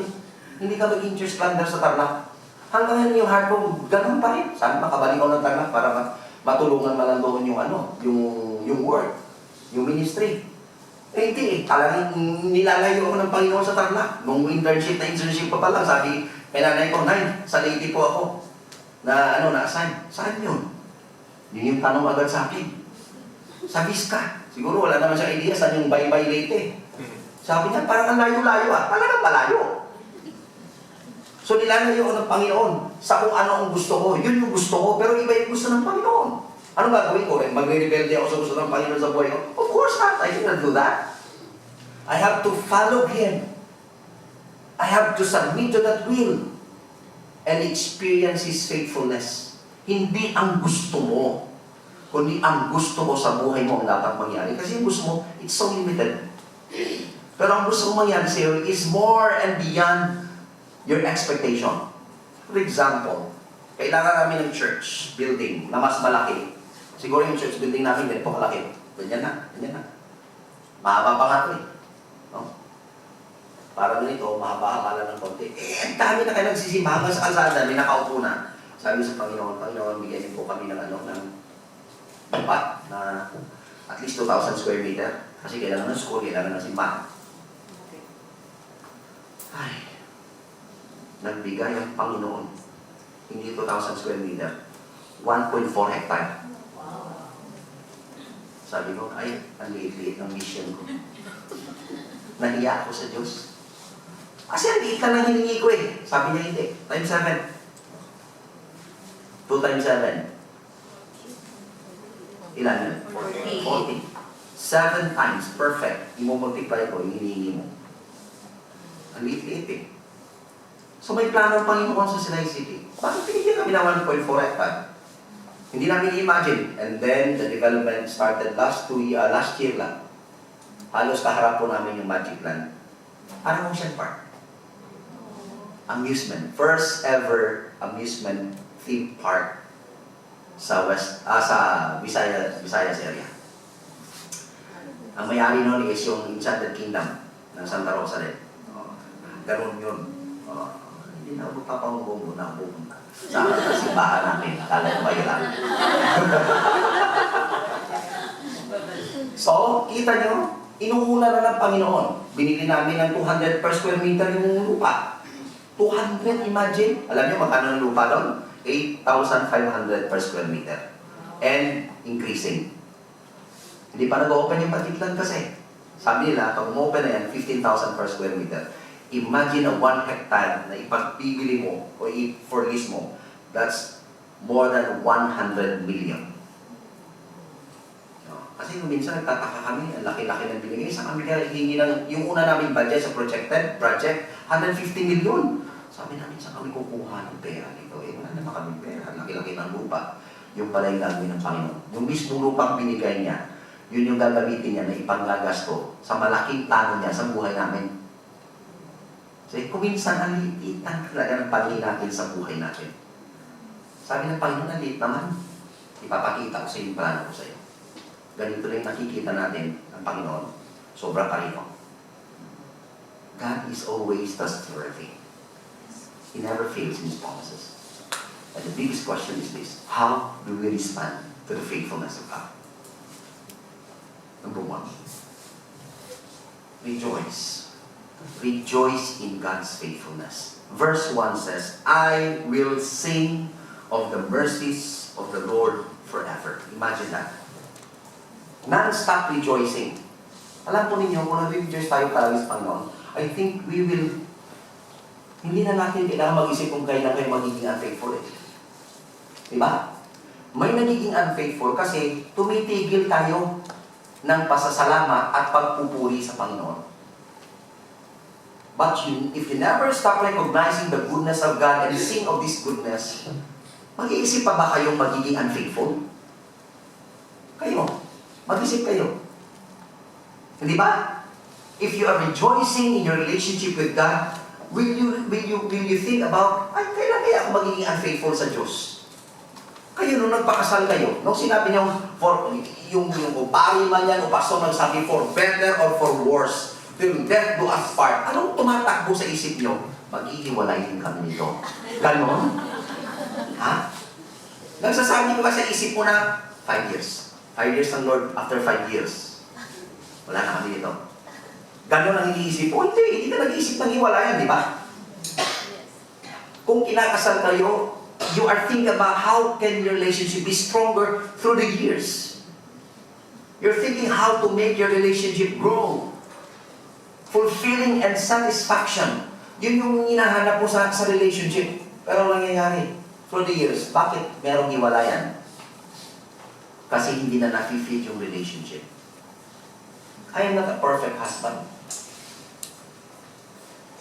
Hindi ka maging church planter sa Tarlac. Hanggang ngayon yung heart ko, ganun pa rin. Sabi, makabalik ako ng Tarlac para matulungan man lang doon yung yung work, yung ministry. Eh hindi eh, talagang nilalayo ako ng Panginoon sa Tarlac. Nung internship pa pala, sabi, may nanay ko, Nay, sa Leyte po ako, na na-assign. Saan yun? Yun yung tanong agad sa akin. Sa Vizca. Siguro wala naman siyang idea saan yung Baybay Leyte. Sabi niya, parang ang layo-layo ah. Talagang malayo. So nilalayo ko ng Panginoon sa kung ano ang gusto ko. Yun yung gusto ko, pero iba yung gusto ng Panginoon. Ano gagawin ko? Magre-rebelde ako sa gusto ng Panginoon sa buhay ko? Of course not. I cannot do that. I have to follow Him. I have to submit to that will and experience His faithfulness. Hindi ang gusto mo, kundi ang gusto ko sa buhay mo ang dapat mangyari. Kasi yung gusto mo, it's so limited. Pero ang gusto mo mangyari sa iyo is more and beyond your expectation. For example, kailangan namin ng church building na mas malaki. Siguro yung church building namin ganito kalaki. Ganyan na. Mahaba pa nga ito eh. No? Para ganito, mahaba-haba lang ng konti. Ang dami na kayo nagsisimbahan sa kalsada, may nakaupo na. Sabi sa Panginoon, bigyan niyo po kami ng lupa na at least 2,000 square meter. Kasi kailangan ng school, kailangan ng simbahan. Ay, nagbigay ang Panginoon. Hindi 2,000 square meter. 1.4 hectare. Sabi ko, ay, ang liit-liit ng mission ko. Nahiya ako sa Diyos. Kasi ang liit lang ng hiningi ko eh. Sabi niya hindi. Times 7. 2 times 7. Ilan yun? 40. 7 times. Perfect. I-multiply ko yung hinihingi mo. Ang liit-liit eh. So may plano ang Panginoon sa Sinai City. Bakit pinigyan kami ng 1.4 hectare? Hindi namin i-imagine. And then, the development started last year lang. Halos kaharap po namin yung Magic Land. Parang Ocean Park. amusement. First ever amusement theme park sa Visayas area. Ang may-ari noon is yung Enchanted Kingdom ng Santa Rosa rin. Ganun yun. Hindi na magpapangumbong na pupunta sa simbahan namin. Akala ko bayaran. So, kita nyo, inuuna na ng Panginoon. Binili namin ng 200 per square meter yung lupa. 200, imagine. Alam nyo magkano ng lupa doon? 8,500 per square meter. And increasing. Hindi pa nag-open yung Patitlan kasi. Sabi nila, pag umopen na yan, 15,000 per square meter. Imagine a 1 hectare na ipagbibili mo o for lease mo. That's more than 100 million. Kasi kung minsan nagtataka kami, ang laki-laki ng binigay. Sa kami kaya hihingi ng, yung una namin budget sa projected project, 150 million. Sabi namin, saan kami kukuha ng pera dito? Wala naman kami pera. Laki-laki ng lupa. Yung pala yung gagawin ng Panginoon. Yung mismo lupang binigay niya, yun yung gagamitin niya na ipanggagasto sa malaking plano niya sa buhay namin. So, kuminsan ang liitan talaga ng paningin natin sa buhay natin. Sabi ng Panginoon, ang liit naman. Ipapakita ko sa yung plano ko sa iyo. Ganito rin nakikita natin ang Panginoon. Sobra Panginoon. God is always trustworthy. He never fails in His promises. And the biggest question is this: how do we respond to the faithfulness of God? Number one, rejoice. Rejoice in God's faithfulness. Verse 1 says, I will sing of the mercies of the Lord forever. Imagine that. Non-stop rejoicing. Alam po ninyo, kung nag-rejoice tayo palagi sa Panginoon, I think we will, hindi na natin kailangan mag-isip kung kailan kayo magiging unfaithful eh. Diba? May nagiging unfaithful kasi tumitigil tayo ng pasasalamat at pagpupuri sa Panginoon. But if you never stop recognizing the goodness of God and sing of this goodness, mag-iisip pa ba kayong magiging unfaithful? Kayo. Mag-isip kayo. Hindi ba? If you are rejoicing in your relationship with God, will you think about, ay, kailan kaya ako magiging unfaithful sa Diyos? Kayo, nung nagpakasal kayo, nung sinabi niyo, for, yung pari man yan, o pastor nagsabi, for better or for worse, till death do us part. Anong tumatakbo sa isip niyo? Maghihiwalayin kami nito. Ganon? Ha? Nagsasabi ko ba sa isip mo na 5 years? 5 years ng Lord, after 5 years. Wala na kami dito. Ganon ang iniisip mo? Hindi ka nag-iisip ng hiwalayan, di ba? Kung kinakasal kayo, you are thinking about how can your relationship be stronger through the years. You're thinking how to make your relationship grow. Fulfilling and satisfaction. Yun yung hinahanap mo sa relationship. Pero nangyayari through the years. Bakit merong hiwalayan? Kasi hindi na nafi-fit yung relationship. I am not a perfect husband.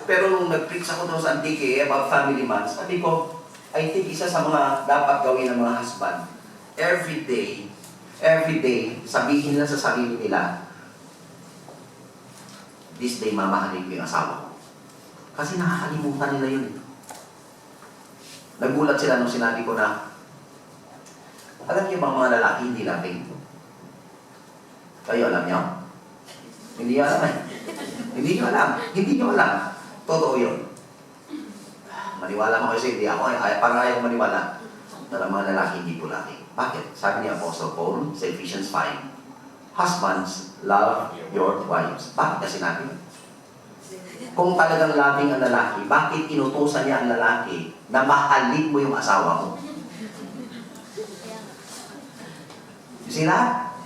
Pero nung nag-preach ako doon sa Antique about family man, sabi ko, I think isa sa mga dapat gawin ng mga husband, every day, sabihin nila sa sarili nila, this day mamahalin ko yung asawa ko. Kasi nakakalimutan nila yun. Nagulat sila nung sinabi ko na, alam niyo ba mga lalaki hindi lasing? Kayo alam niyo? Hindi niyo alam eh. Hindi niyo alam. Hindi niyo alam. Totoo yun. Maniwala mo kasi hindi ako. Parang ayaw maniwala na mga lalaki hindi po lasing. Bakit? Sabi ni Apostle Paul sa Ephesians 5, husbands, love your wives. Bakit kasi sinabi? Kung talagang loving ang lalaki, bakit inutusan niya ang lalaki na mahalin mo yung asawa mo? You see that?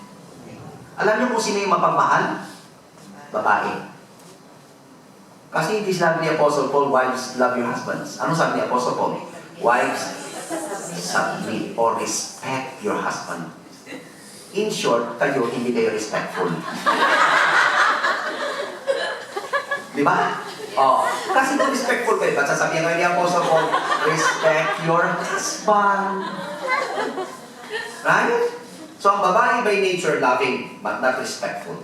Alam niyo kung sino yung mapagmahal? Babae. Kasi hindi sabi ni Apostle Paul, wives, love your husbands. Ano sabi ni Apostle Paul? Wives, submit or respect your husband. In short, kayo, hindi kayo respectful. Di ba? Oh, kasi kung respectful kayo, ba't sasabihin kayo ni Apostle Paul, respect your husband. Right? So, ang babae by nature, loving, but not respectful.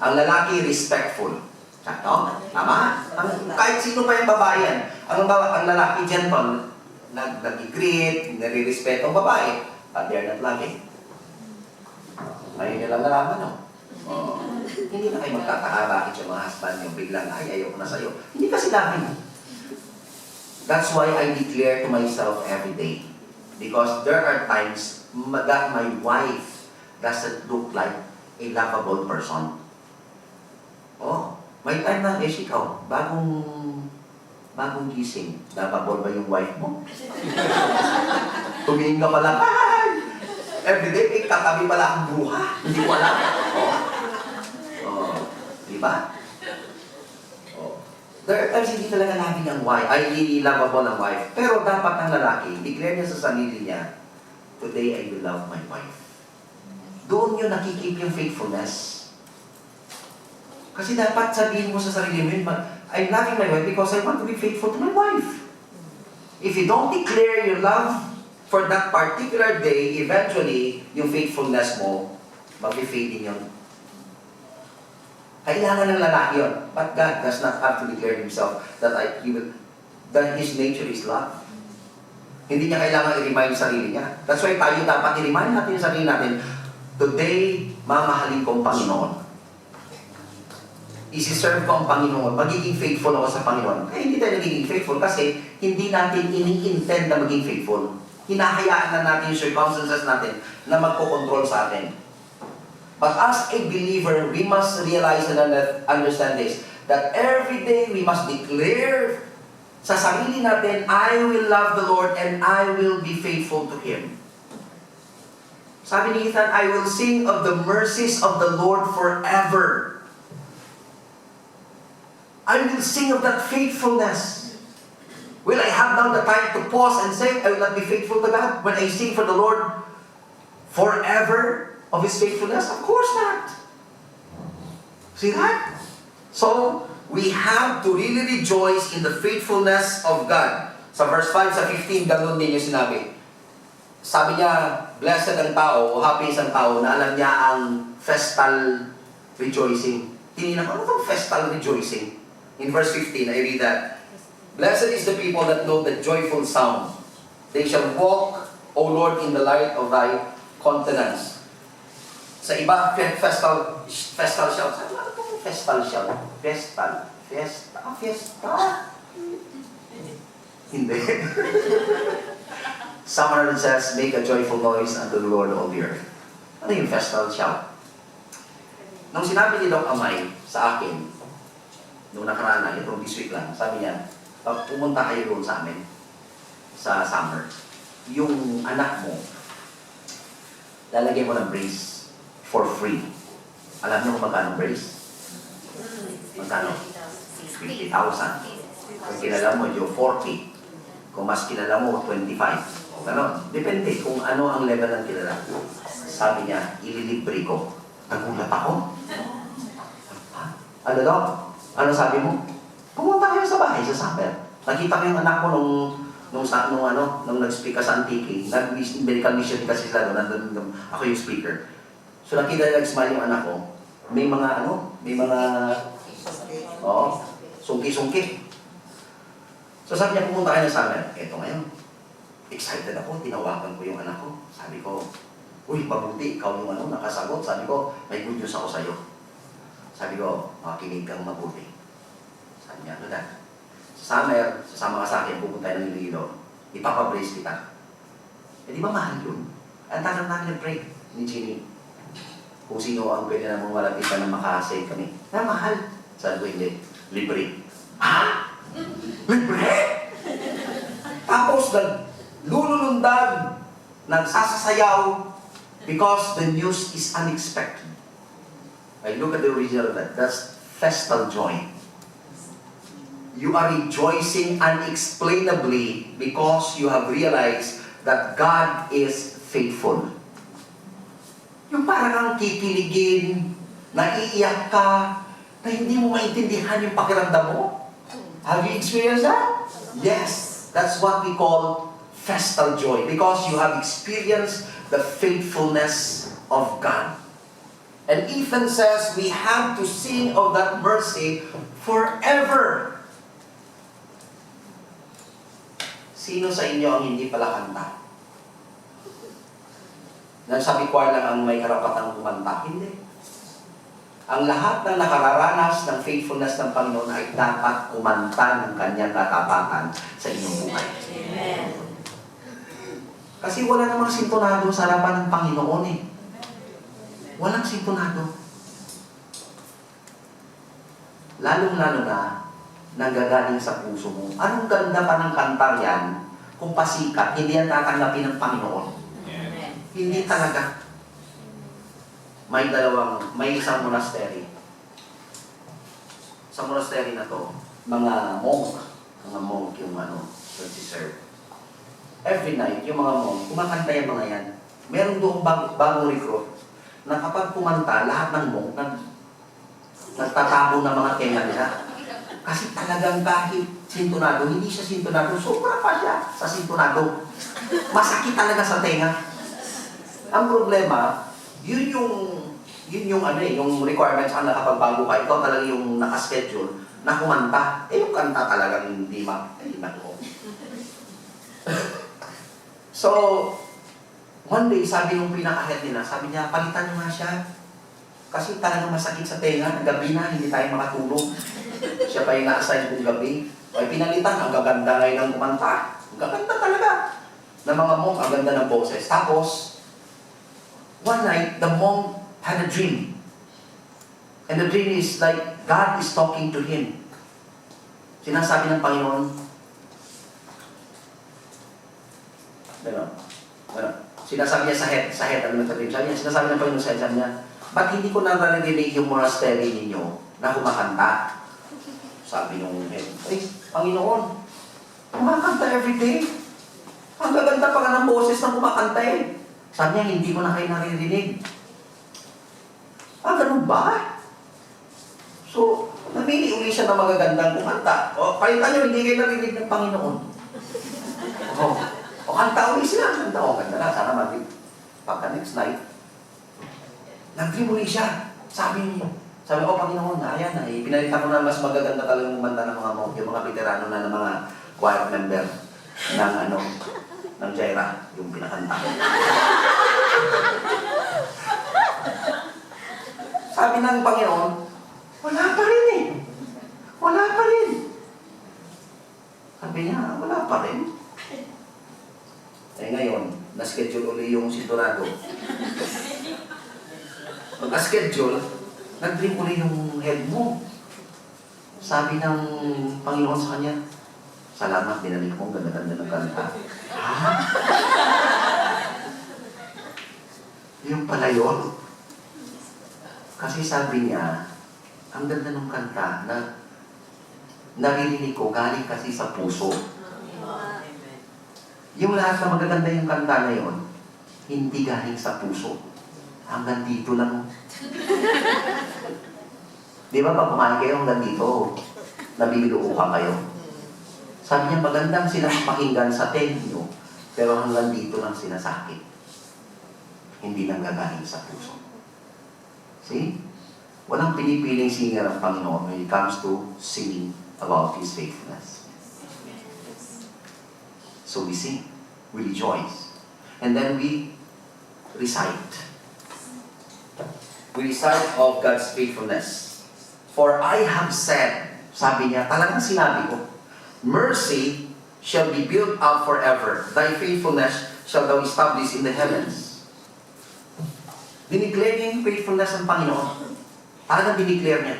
Ang lalaki, respectful. Sakto? Tama? Kahit sino pa yung babae yan. Ang lalaki gentle, nag-greet, nare-respeto ang babae, but they're not loving. Ngayon nyo lang nalaman, no? Oh, hindi na kayo magtataka bakit yung mga husband yung biglang, ay, ayoko na sa'yo. Hindi kasi loving. That's why I declare to myself every day. Because there are times that my wife doesn't look like a lovable person. Oh, may time na, ikaw, bagong gising, lovable ba yung wife mo? Tumingin ka pala, ay! Everyday, katabi pala ang bruha. Hindi ko alam. Di ba? There are times hindi talaga loving ang wife, ay lovable ang wife. Pero dapat ang lalaki, declare niya sa sarili niya, today I will love my wife. Doon nyo nakikip yung faithfulness. Kasi dapat sabihin mo sa sarili mo, I'm loving my wife because I want to be faithful to my wife. If you don't declare your love for that particular day, eventually, yung faithfulness mo, mag-fade din yun. Kailangan ng lalaki yun. But God does not have to declare Himself that His nature is love. Hindi niya kailangan i-remind yung sarili niya. That's why tayo dapat i-remind natin yung sarili natin, today, mamahalin ko ang Panginoon. Isi-serve ko ang Panginoon. Magiging faithful ako sa Panginoon. Kaya hindi tayo nagiging faithful kasi hindi natin ini-intend na maging faithful. Hinahayaan na natin yung circumstances natin na magkocontrol sa atin. But as a believer, we must realize and understand this, that every day we must declare sa sarili natin, I will love the Lord and I will be faithful to Him. Sabi ni Ethan, I will sing of the mercies of the Lord forever. I will sing of that faithfulness. Will I have now the time to pause and say, I will not be faithful to God when I sing for the Lord forever of His faithfulness? Of course not. See that? So, we have to really rejoice in the faithfulness of God. Sa verse 5, sa 15, ganun din yung sinabi. Sabi niya, blessed ang tao, o happy isang tao, na alam niya ang festal rejoicing. Tinignan ko, ano itong festal rejoicing? In verse 15, I read that, blessed is the people that know the joyful sound. They shall walk, O Lord, in the light of Thy countenance. Sa iba, festal shout. Sabi, ano itong festal shout? Fiesta. Hindi. Someone says, make a joyful noise unto the Lord all the earth. Ano yung festal shout? Nung sinabi ni Doc Amay sa akin, nung nakaraan na, itong this week lang, sabi niya, pag pumunta kayo doon sa amin, sa summer, yung anak mo, lalagyan mo ng brace for free. Alam niyo kung magkano brace? Magkano? 50,000. Kung kilala mo, yung 40. Kung mas kilala mo, 25. Ganon. Depende kung ano ang level ng kilala. Sabi niya, ililibre ko. Nagulat ako. Ano daw? Ano sabi mo? Pumunta kayo sa bahay sa summer. Nakita ko yung anak mo nung nag-speak ka sa Antique. Nag-medical mission kasi sila doon. Ako yung speaker. So nakita nila nag-smile yung anak ko. May mga sungki-sungki. So sabi niya, pumunta kayo ng summer. Eto ngayon. Excited ako, tinawagan ko yung anak ko. Sabi ko, uy, mabuti, ikaw yung nakasagot. Sabi ko, may good news ako sa'yo. Sabi ko, makinig kang mabuti. Sabi niya, ano na? Sa summer, sasama ka sa akin, pupunta ng Iloilo. Ipapabrace kita. Eh di ba mahal yun? Ang tagal namin nag-pray ni Ginny. Kung sino ang pwede namang malapitan na makasave kami. Na mahal. Sabi ko, hindi. Libre. Ha? Libre? Tapos lululundag, nagsasasayaw because the news is unexpected. I look at the original of that. That's festal joy. You are rejoicing unexplainably because you have realized that God is faithful. Yung parang kang kikiligin, naiiyak ka, na hindi mo maintindihan yung pakiramdam mo. Have you experienced that? Yes. That's what we call festal joy because you have experienced the faithfulness of God. And Ethan says we have to sing of that mercy forever. Sino sa inyo ang hindi pala kanta? Nagsabi choir lang ang may karapatang kumanta. Hindi. Ang lahat ng nakararanas ng faithfulness ng Panginoon ay dapat kumanta ng kanyang katapatan sa inyong buhay. Amen. Kasi wala namang sintonado sa harapan ng Panginoon eh. Walang sintonado. Lalong-lalo na nanggagaling sa puso mo. Anong ganda pa ng kanta yan kung pasikat, hindi yan tatanggapin ng Panginoon. Amen. Hindi talaga. May isang monastery. Sa monastery na to, mga monk yung serve. Every night, yung mga monk, kumakanta yung mga yan. Meron doong bagong recruit na kapag kumanta, lahat ng monk nagtatabo ng mga tenga nila. Kasi talagang kahit sintonado, hindi siya sintonado, sobra pa siya sa sintonado. Masakit talaga sa tenga. Ang problema, yun yung requirements ang nakapagbago ka. Ikaw talaga yung nakaschedule na kumanta. Yung kanta talagang hindi nako. So, one day, sabi nung pinaka-head nila, sabi niya, palitan niyo nga siya. Kasi talagang masakit sa tenga, gabi na, hindi tayo makatulog. Siya pa yung na-assign kong gabi. Ay pinalitan, ang gaganda ngayon ng kumanta. Ang gaganda talaga. Ng mga monk, ang ganda ng boses. Tapos, one night, the monk had a dream. And the dream is like, God is talking to him. Sinasabi ng Panginoon, sinasabi niya sa head, ano nagka-dream? Sinasabi ng Panginoon sa head, sabi niya, ba't hindi ko naririnig yung monastery ninyo na kumakanta? Sabi nung head, Panginoon, kumakanta everyday. Ang gaganda pa nga ng boses ng kumakanta eh. Sabi niya, hindi ko na kayo naririnig. Ganun ba? So, namili uli siya ng magagandang kumanta. O, palitan niyo, hindi kayo narinig ng Panginoon. O, kanta uli sila. Kanta, ganda na. Sana mati. Pagka next night, nag-dream uli siya. Sabi ko, Panginoon, ayan na, pinalitan ko na mas magaganda talagang kumanta ng mga monk, yung mga veterano na ng mga choir member ng Jaira, yung pinakanta. Sabi ng Panginoon, wala pa rin eh. Wala pa rin. Sabi niya, wala pa rin. Ngayon, na-schedule uli yung sintonado. Pagka-schedule, nag-dream uli yung head mo. Sabi ng Panginoon sa kanya, salamat, binalik mo, ganda-ganda ng kanta. Ha? Yung pala yun. Kasi sabi niya, ang ganda ng kanta na naririnig ko galing kasi sa puso. Yung lahat na magaganda yung kanta na yun, hindi galing sa puso. Hanggang dito lang. Di ba pag kumain kayo hanggang dito, nabibiluukan kayo? Sabi niya, magandang silang pakinggan sa tenyo, pero hanggang dito lang sinasakit. Hindi nang gagaling sa puso. See? Walang pinipiling singer ang Panginoon when it comes to singing about His faithfulness. So we sing, we rejoice, and then we recite. We recite of God's faithfulness. For I have said, sabi niya, talagang sinabi ko, mercy shall be built up forever. Thy faithfulness shall thou establish in the heavens. Dineclare niya yung faithfulness ng Panginoon. Talagang dineclare niya.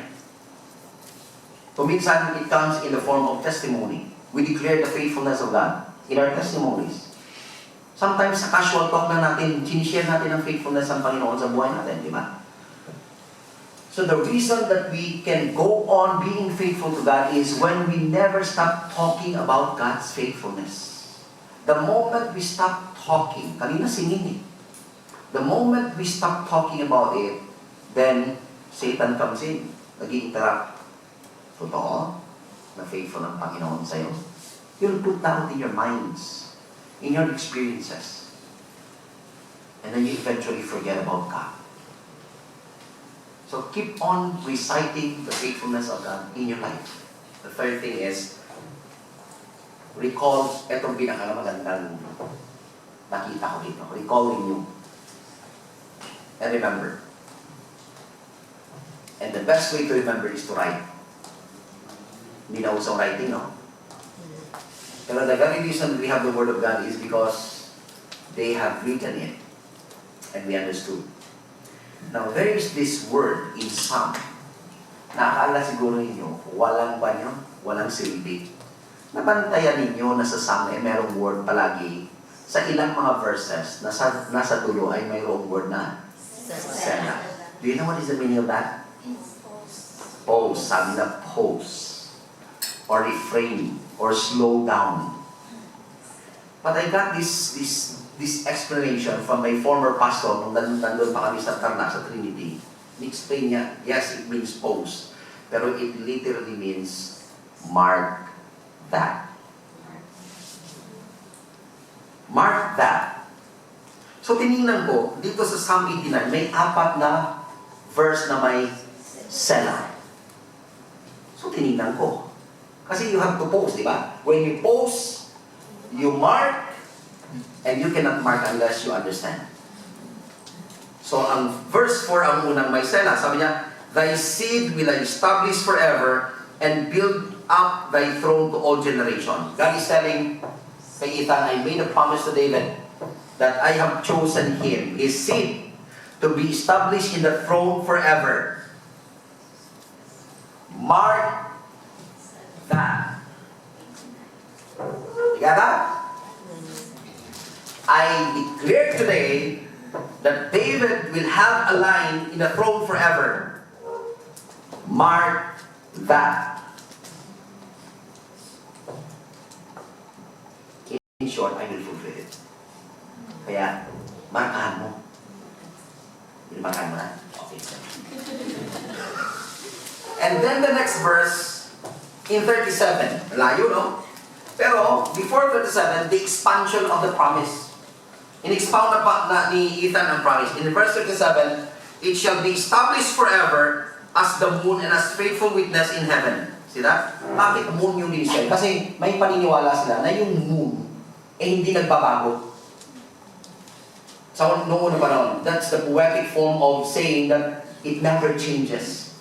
Kuminsan, it comes in the form of testimony. We declare the faithfulness of God in our testimonies. Sometimes sa casual talk na natin, sinishare natin ang faithfulness ng Panginoon sa buhay natin, di ba? So the reason that we can go on being faithful to God is when we never stop talking about God's faithfulness. The moment we stop talking, kanina singing eh, the moment we stop talking about it, then Satan comes in, nag-i-interrupt. Totoo na faithful ang Panginoon sa'yo. You'll put doubt in your minds, in your experiences. And then you eventually forget about God. So keep on reciting the faithfulness of God in your life. The third thing is, recall, etong pinakamagandang nakita ko dito. Recall you. And remember. And the best way to remember is to write. Hindi na usang writing, no? Pero the very reason we have the Word of God is because they have written it and we understood. Now, there is this word in Psalm. Nakakala siguro ninyo, walang banyo, walang silbi. Nabantayan ninyo na sa Psalm ay merong word palagi. Sa ilang mga verses, nasa dulo ay mayroong word na Selah. Do you know what is the meaning of that? Pause, sabi na pause. Or refrain, or slow down. But I got this explanation from my former pastor nung nandun pa kami sa Tarlac, sa Trinity. Ni-explain niya, yes, it means pause. Pero it literally means mark that. Mark that. So tinignan ko, dito sa Psalm 89, may 4 na verse na may Selah. So tinignan ko. Kasi you have to pause, di ba? When you pause, you mark, and you cannot mark unless you understand. So, ang verse 4 ang unang may Selah. Sabi niya, thy seed will I establish forever and build up thy throne to all generations. God is telling kay Ethan, I made a promise to David that I have chosen him, his seed, to be established in the throne forever. Mark that. You got that? I declare today that David will have a line in the throne forever. Mark that. In short, I will fulfill it. Kaya, markahan mo. Markahan mo na? Okay. And then the next verse, in 37. Layo, no? Pero, before 37, the expansion of the promise. In-expound na pa ni Ethan ang promise. In verse 37, it shall be established forever as the moon and as faithful witness in heaven. See that? Bakit moon yung ministry? Kasi may paniniwala sila na yung moon hindi nagbabago. So, noong unang panahon, that's the poetic form of saying that it never changes.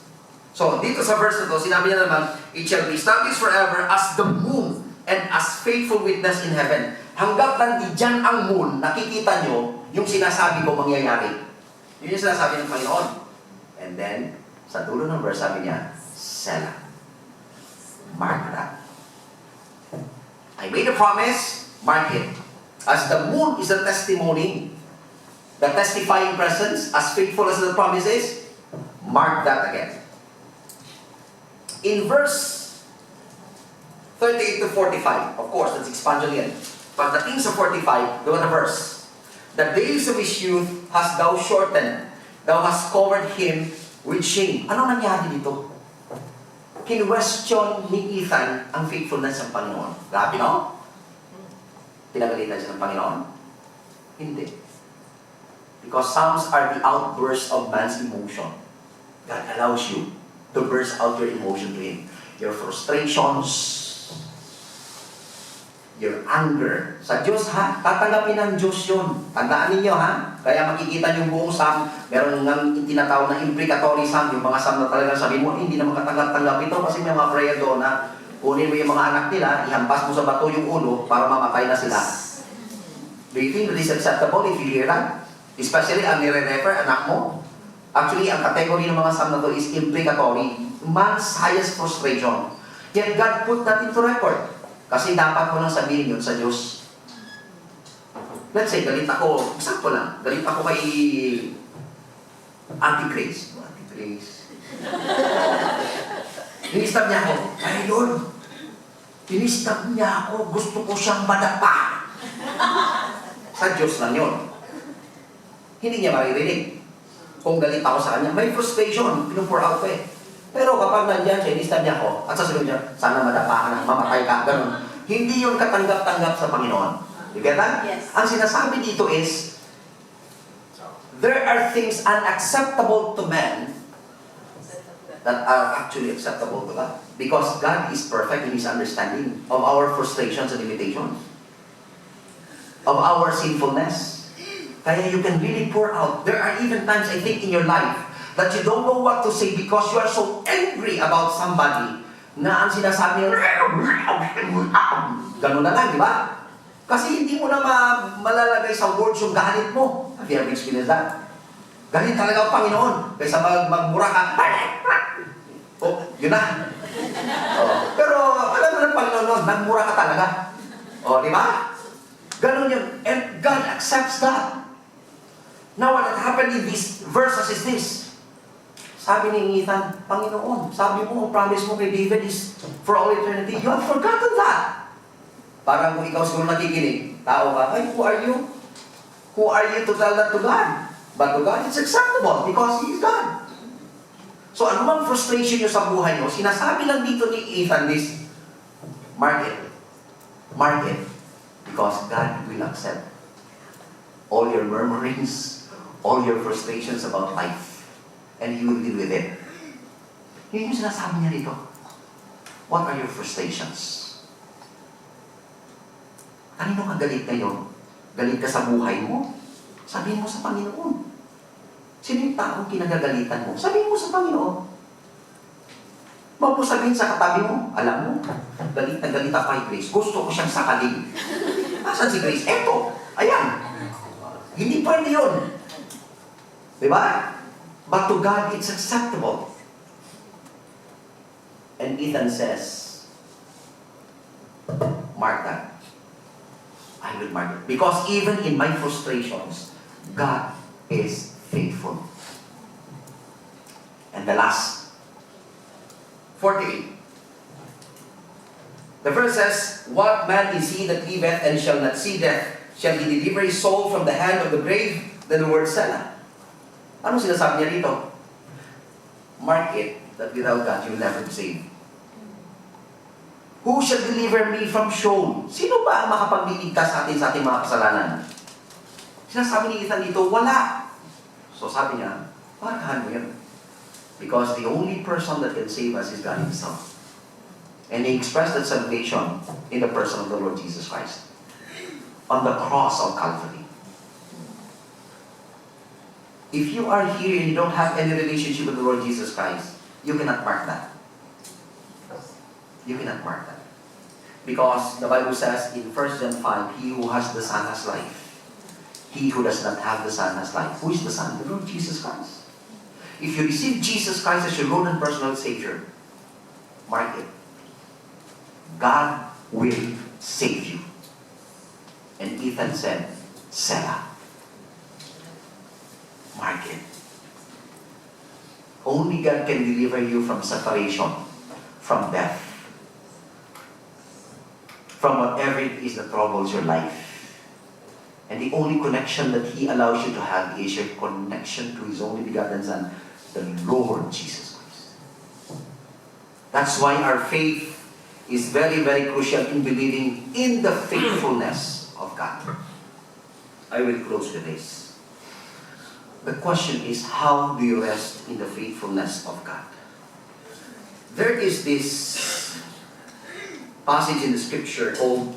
So, dito sa verse na to, sinabi niya naman, it shall be established forever as the moon and as faithful witness in heaven. Hanggat nandiyan ang moon, nakikita nyo yung sinasabi ko mangyayari. Yun yung sinasabi ng Panginoon. And then, sa dulo ng verse, sabi niya, Selah. Mark that. I made a promise, mark it. As the moon is a testimony, the testifying presence, as faithful as the promise is, mark that again. In verse 38 to 45, of course, that's expansion again. Pagdating sa 45, doon na verse. The days of his youth hast thou shortened. Thou hast covered him with shame. Ano nangyari dito? Kinwestiyon ni Ethan ang faithfulness ng Panginoon. Grabe, no? Pinagalitan siya ng Panginoon? Hindi. Because Psalms are the outbursts of man's emotion. God allows you to burst out your emotion to Him. Your frustrations, your anger. Sa Diyos, ha? Tatanggapin ng Diyos yun. Tandaan ninyo, ha? Kaya makikita niyo yung buong Psalm, meron nga tinatawag na imprecatory Psalm, yung mga Psalm na talagang sabihin mo, hindi na makatanggap-tanggap ito kasi may mga prayer doon na kunin mo yung mga anak nila, ihampas mo sa bato yung ulo para mamatay na sila. Do you think that is acceptable if you hear that? Especially ang nire-refer, anak mo. Actually, ang category ng mga Psalm na to is imprecatory. Man's highest frustration. Yet God put that into record. Kasi dapat mo lang sabihin yun sa Diyos. Let's say, galit ako, sakto lang, galit ako kay Auntie Grace. Auntie Grace. Inistab niya ako, ay Lord, inistab niya ako, gusto ko siyang madapa. Sa Diyos lang yun. Hindi niya maririnig. Kung galit ako sa kanya, may frustration, pinupur out ko eh. Pero kapag nandiyan siya, inistab niya ako, at sasabihin niya, sana madapa ka na, mamatay ka, ganun. Hindi yung katanggap-tanggap sa Panginoon. You get that? Yes. Ang sinasabi dito is, there are things unacceptable to man that are actually acceptable to God. Because God is perfect in His understanding of our frustrations and limitations, of our sinfulness. Kaya you can really pour out. There are even times, I think, in your life that you don't know what to say because you are so angry about somebody na ang sinasabi ganun na lang, di ba? Kasi hindi mo na malalagay sa words yung galit mo. Have you ever experienced that? Galit talaga ang Panginoon. Kaysa magmura ka, oh, yun na. Oh. Pero alam mo ng Panginoon nun, nagmura ka talaga. Oh, di ba? Ganun yun. And God accepts that. Now, what happened in these verses is this. Sabi ni Ethan, Panginoon, sabi mo, ang promise mo kay David is for all eternity. You have forgotten that. Parang kung ikaw siguro nakikinig, tao ka, ay, who are you? Who are you to tell that to God? But to God, it's acceptable because He is God. So, anumang frustration nyo sa buhay nyo, sinasabi lang dito ni Ethan this, mark it. Mark it. Because God will accept all your murmurings, all your frustrations about life, and He will deal with it. Yun yung sinasabi niya dito. What are your frustrations? Kanino ka galit ngayon? Galit ka sa buhay mo? Sabihin mo sa Panginoon. Sino yung taong kinagagalitan mo? Sabihin mo sa Panginoon. Huwag mo sabihin sa katabi mo, alam mo, galit na galit ako kay Grace. Gusto ko siyang sakalin. Asan si Grace? Eto, ayan. Hindi pwede yun. Diba? But to God, it's acceptable. And Ethan says, mark that. I will mark it. Because even in my frustrations, God is faithful. And the last, 48. The verse says, what man is he that liveth and shall not see death? Shall he deliver his soul from the hand of the grave? Then the word Selah. Ano sinasabi niya dito? Mark it, that without God, you will never be saved. Who shall deliver me from Sheol? Sino ba ang makapagliligtas sa ating mga kasalanan? Sinasabi ni Ethan dito, wala. So sabi niya, markahan mo yun. Because the only person that can save us is God Himself. And He expressed that salvation in the person of the Lord Jesus Christ. On the cross of Calvary. If you are here and you don't have any relationship with the Lord Jesus Christ, you cannot mark that. You cannot mark that. Because the Bible says in 1 John 5, he who has the Son has life. He who does not have the Son has life. Who is the Son? The Lord Jesus Christ. If you receive Jesus Christ as your Lord and personal Savior, mark it. God will save you. And Ethan said, Selah. Mark it. Only God can deliver you from separation, from death, from whatever it is that troubles your life. And the only connection that He allows you to have is your connection to His only begotten Son, the Lord Jesus Christ. That's why our faith is very, very crucial in believing in the faithfulness of God. I will close with this. The question is, how do you rest in the faithfulness of God? There is this passage in the scripture called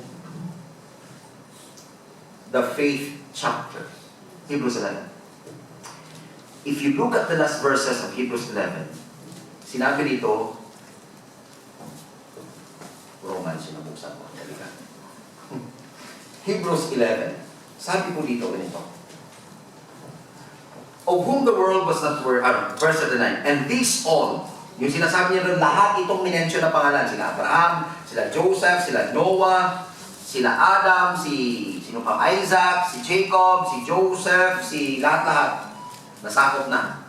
the faith chapter, Hebrews 11. If you look at the last verses of Hebrews 11, sinabi dito, Romans, sinabuksan ko. Hebrews 11, sabi ko dito ganito, of whom the world was not worth, verse 39, and these all, yung sinasabi niya doon, lahat itong minensyon na pangalan, sila Abraham, sila Joseph, sila Noah, sila Adam, sino pa, Isaac, si Jacob, si Joseph, si lahat-lahat, nasakop na.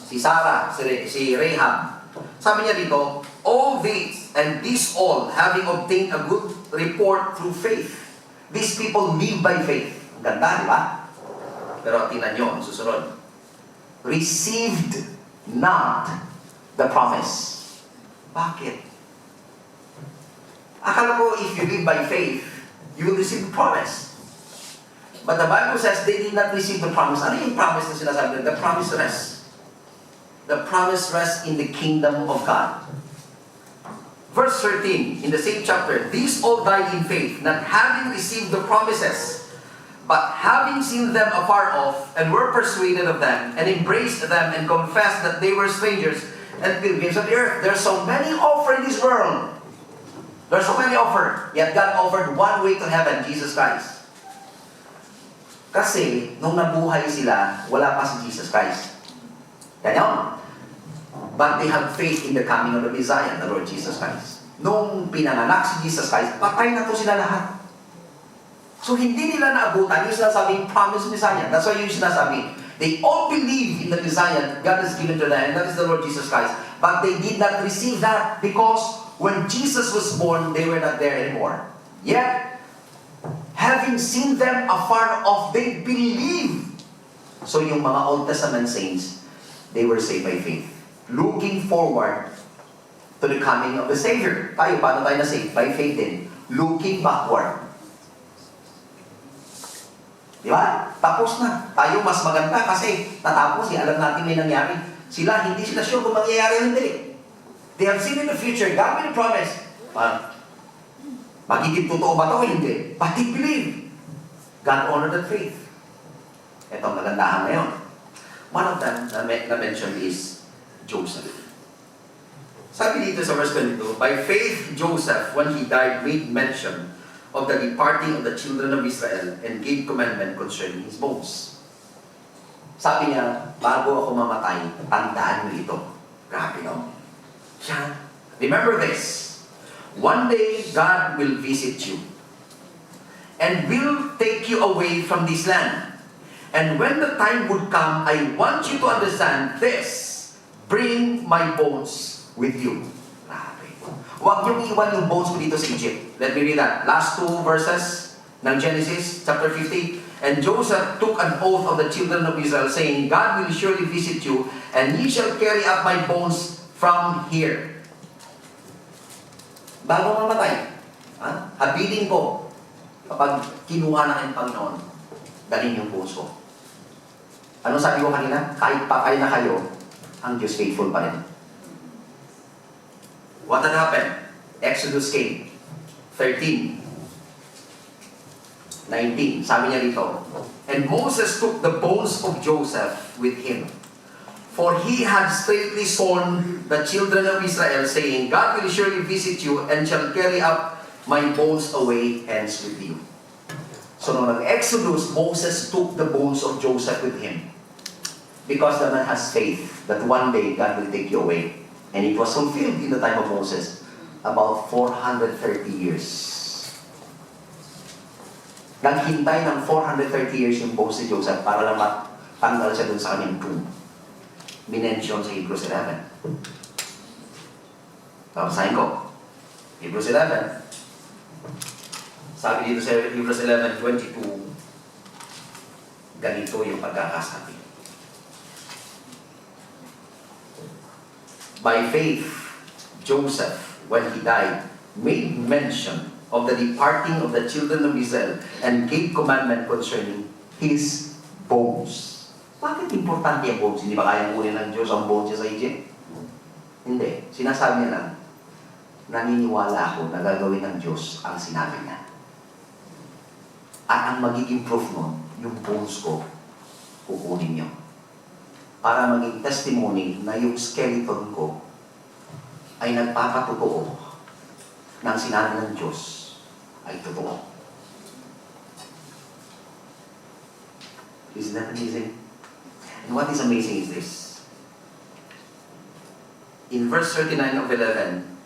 Si Sarah, si Rahab. Sabi niya dito, all these, and these all, having obtained a good report through faith. These people live by faith. Ang ganda, di ba? Pero tingnan nyo, ang susunod. Received not the promise. Bakit? Akala ko if you live by faith, you will receive the promise. But the Bible says they did not receive the promise. Ano yung promise na sinasabi nila? The promise rest. the promise rests in the kingdom of God. Verse 13, in the same chapter, these all died in faith, not having received the promises, but having seen them afar off, and were persuaded of them, and embraced them, and confessed that they were strangers and pilgrims of the earth. There are so many offer in this world. There are so many offer. Yet God offered one way to heaven, Jesus Christ. Kasi, nung nabuhay sila, wala pa si Jesus Christ. Ganyan. But they have faith in the coming of the Messiah, the Lord Jesus Christ. Nung pinanganak si Jesus Christ, patay na to sila lahat. So hindi nila naabutan yung sinasabing promised Messiah. That's why yung sinasabi, they all believe in the Messiah God has given to them, and that is the Lord Jesus Christ. But they did not receive that because when Jesus was born, they were not there anymore. Yet, having seen them afar off, they believe. So yung mga Old Testament saints, they were saved by faith. Looking forward to the coming of the Savior. Tayo, paano tayo na-save? By faith din. Looking backward. Di ba? Tapos na. Tayo mas maganda kasi natapos. Alam natin may nangyari. Hindi sila sure kung mangyayari o hindi. They have seen in the future. God will promise. Magiging totoo ba ito o hindi? But they believe. God honored that faith. Ito ang magandahan ngayon. One of them na mentioned is Joseph. Sabi dito sa verse 22, by faith Joseph, when he died, made mention of the departing of the children of Israel and gave commandment concerning his bones. Sabi niya, bago ako mamatay, tandaan niyo ito. Grabe, no? Siya, remember this. One day, God will visit you and will take you away from this land. And when the time would come, I want you to understand this. Bring my bones with you. Grabe. Huwag niyong iwan yung bones ko dito sa Egypt. Let me read that. Last two verses ng Genesis chapter 50. And Joseph took an oath of the children of Israel, saying, God will surely visit you, and ye shall carry up my bones from here. Bago mamatay, habilin ko, kapag kinuha na kayong Panginoon, dalhin yung bones ko. Ano sabi ko kanina? Kahit patay na kayo, ang Diyos faithful pa rin. What had happened? Exodus came. 13. 19. Sabi niya dito, and Moses took the bones of Joseph with him, for he had straitly sworn the children of Israel, saying, God will surely visit you, and shall carry up my bones away hence with you. So nung nag-Exodus, Moses took the bones of Joseph with him. Because the man has faith that one day God will take you away. And it was fulfilled in the time of Moses, about 430 years. Naghintay ng 430 years yung bones si Joseph para lang matanggal siya dun sa kanyang tomb. Minention sa Hebrews 11. Babasahin ko. Hebrews 11. Sabi dito sa Hebrews 11:22, ganito yung pagkakasabi. By faith, Joseph, when he died, made mention of the departing of the children of Israel and gave commandment concerning his bones. Bakit importante ang bones? Hindi ba kayang kunin ng Diyos ang bones niya sa Egypt? Hindi. Sinasabi niya lang, naniniwala ako na gagawin ng Diyos ang sinabi niya. At ang magiging proof nun, yung bones ko, kukunin niyo. Para maging testimony na yung skeleton ko ay nagpapatotoo ng sinabi ng Diyos ay totoo. Isn't that amazing? And what is amazing is this. In verse 39 of 11,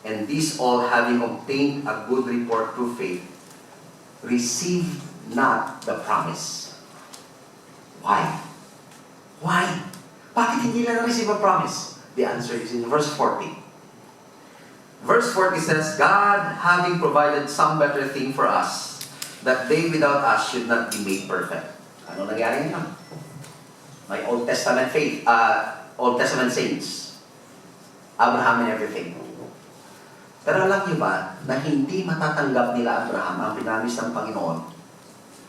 and these all having obtained a good report through faith, received not the promise. Why? Why? Bakit hindi na receive a promise? The answer is in verse 40. Verse 40 says, God having provided some better thing for us, that they without us should not be made perfect. Ano nangyari niya? May Old Testament faith, Old Testament saints. Abraham and everything. Pero alam niyo ba, na hindi matatanggap nila Abraham ang pinamis ng Panginoon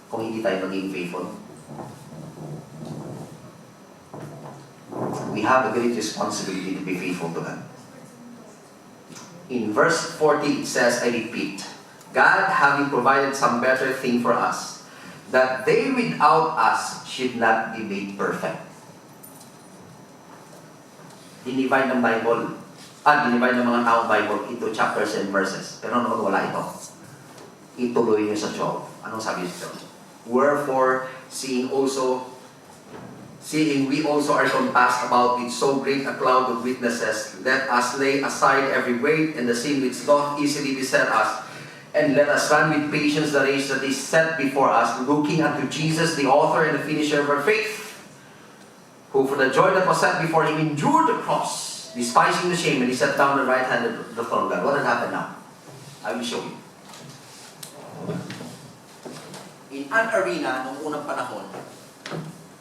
kung hindi tayo maging faithful? we have a great responsibility to be faithful to God. In verse 40, it says, I repeat, God having provided some better thing for us, that they without us should not be made perfect. Dinivide ng Bible, dinivide ng mga taong Bible into chapters and verses. Pero noon wala ito. Ituloy niyo sa Job. Anong sabi sa Job? Wherefore, seeing we also are compassed about with so great a cloud of witnesses, let us lay aside every weight and the sin which doth easily beset us, and let us run with patience the race that is set before us, looking unto Jesus, the author and the finisher of our faith, who for the joy that was set before him endured the cross, despising the shame, and he sat down on the right hand of the throne of God. What had happened now? I will show you. In an arena, noong unang panahon,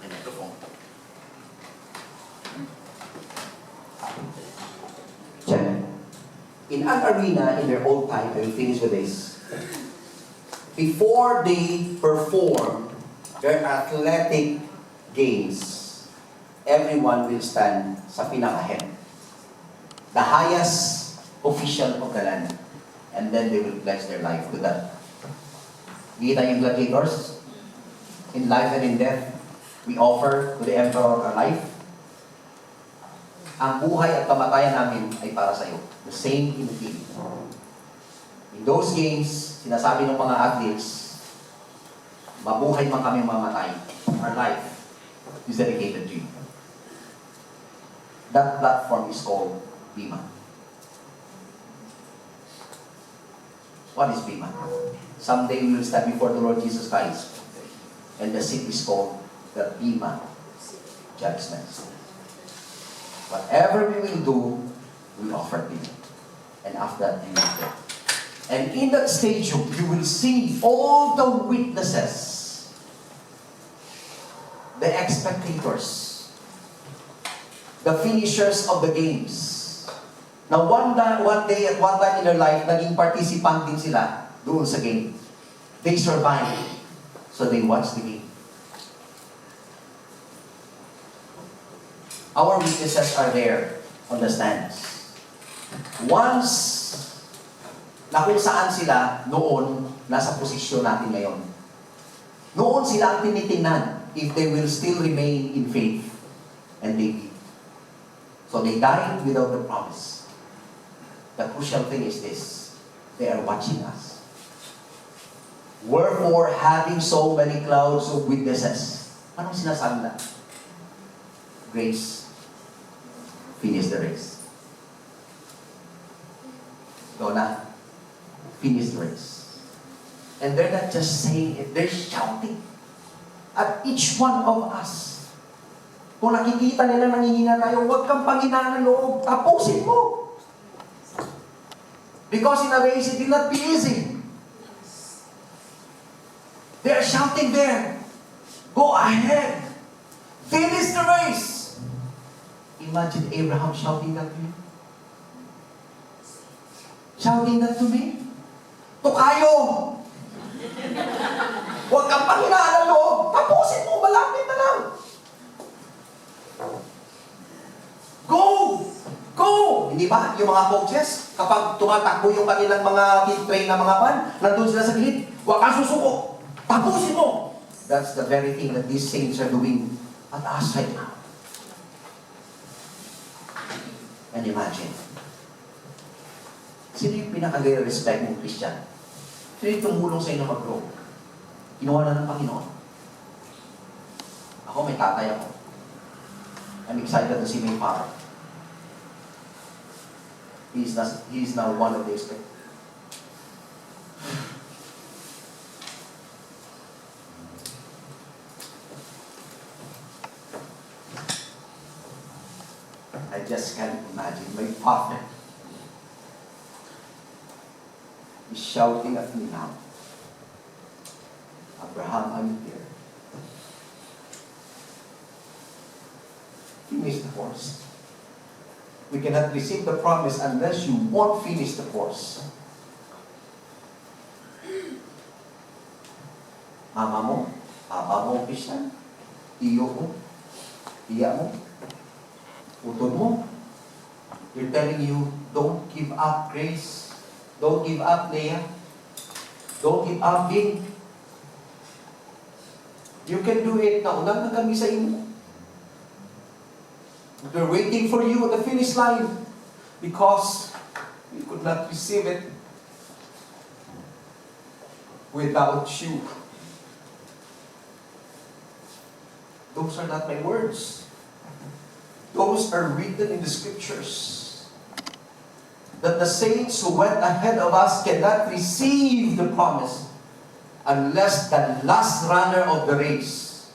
may microphone. Check. In an arena, in their old time, I will finish with this. Before they perform their athletic games, everyone will stand sa pinakahead. The highest official of the land. And then they will pledge their life to that. Kita yung gladiators, in life and in death, we offer to the emperor our life. Ang buhay at kamatayan namin ay para sa iyo. The same in the field. In those games, sinasabi ng mga athletes, mabuhay man kami mamatay. Our life is dedicated to you. That platform is called Bima. What is Bima? Someday we will stand before the Lord Jesus Christ, and the seat is called the Bima Judgment. Whatever we will do, we offer to you. And after that, you will go. And in that stage, you will see all the witnesses, the spectators, the finishers of the games. Now, one day at one time in their life, naging participant din sila doon sa game. They survived. So they watched the game. Our witnesses are there on the stands. Once na kung saan sila noon, nasa posisyon natin ngayon. Noon sila ang tinitingnan if they will still remain in faith. And they did. So they died without the promise. The crucial thing is this. They are watching us. Wherefore, having so many clouds of witnesses. Anong sinasabi na? Grace. Finish the race. Go na. Finish the race. And they're not just saying it, they're shouting at each one of us. Kung nakikita nila nangihina tayo, huwag kang panghinaan ng loob, tapusin mo. Because in a race, it will not be easy. They are shouting there, go ahead, finish the race. Imagine Abraham shouting that to you. Shouting that to me. Tukayo! Huwag kang panghinaan ng loob. Tapusin mo, malapit na lang. Go! Go! Hindi ba? Yung mga coaches, kapag tumatakbo yung kanilang mga train na mga pan, nandun sila sa gilid, huwag kang susuko. Tapusin mo! That's the very thing that these saints are doing at us right now. And imagine, sino yung pinaka-respect mong Christian? Sino yung tumulong sa inyo mag-grow? Kinuha na ng Panginoon. Ako, may tatay ako. I'm excited to see my father. He is now one of the expected. I just can't imagine my father is shouting at me now. Abraham, I'm here. Finish the course. We cannot receive the promise unless you won't finish the course. Mama mo, papa mo, Christian, tiyo mo, tiya mo, utod mo. They're telling you, don't give up, Grace. Don't give up, Leah. Don't give up, Vin. You can do it. Naunang na kami sa inyo. They're waiting for you at the finish line because we could not receive it without you. Those are not my words. Those are written in the scriptures. That the saints who went ahead of us cannot receive the promise unless the last runner of the race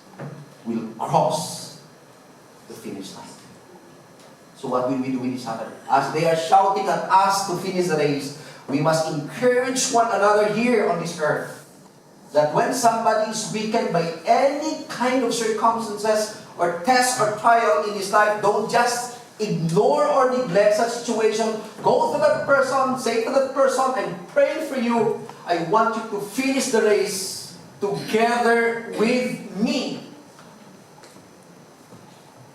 will cross the finish line. So what will we do with each other? As they are shouting at us to finish the race, we must encourage one another here on this earth. That when somebody is weakened by any kind of circumstances or test or trial in his life, don't just ignore or neglect such situation. Go to that person, say to that person, I'm praying for you. I want you to finish the race together with me.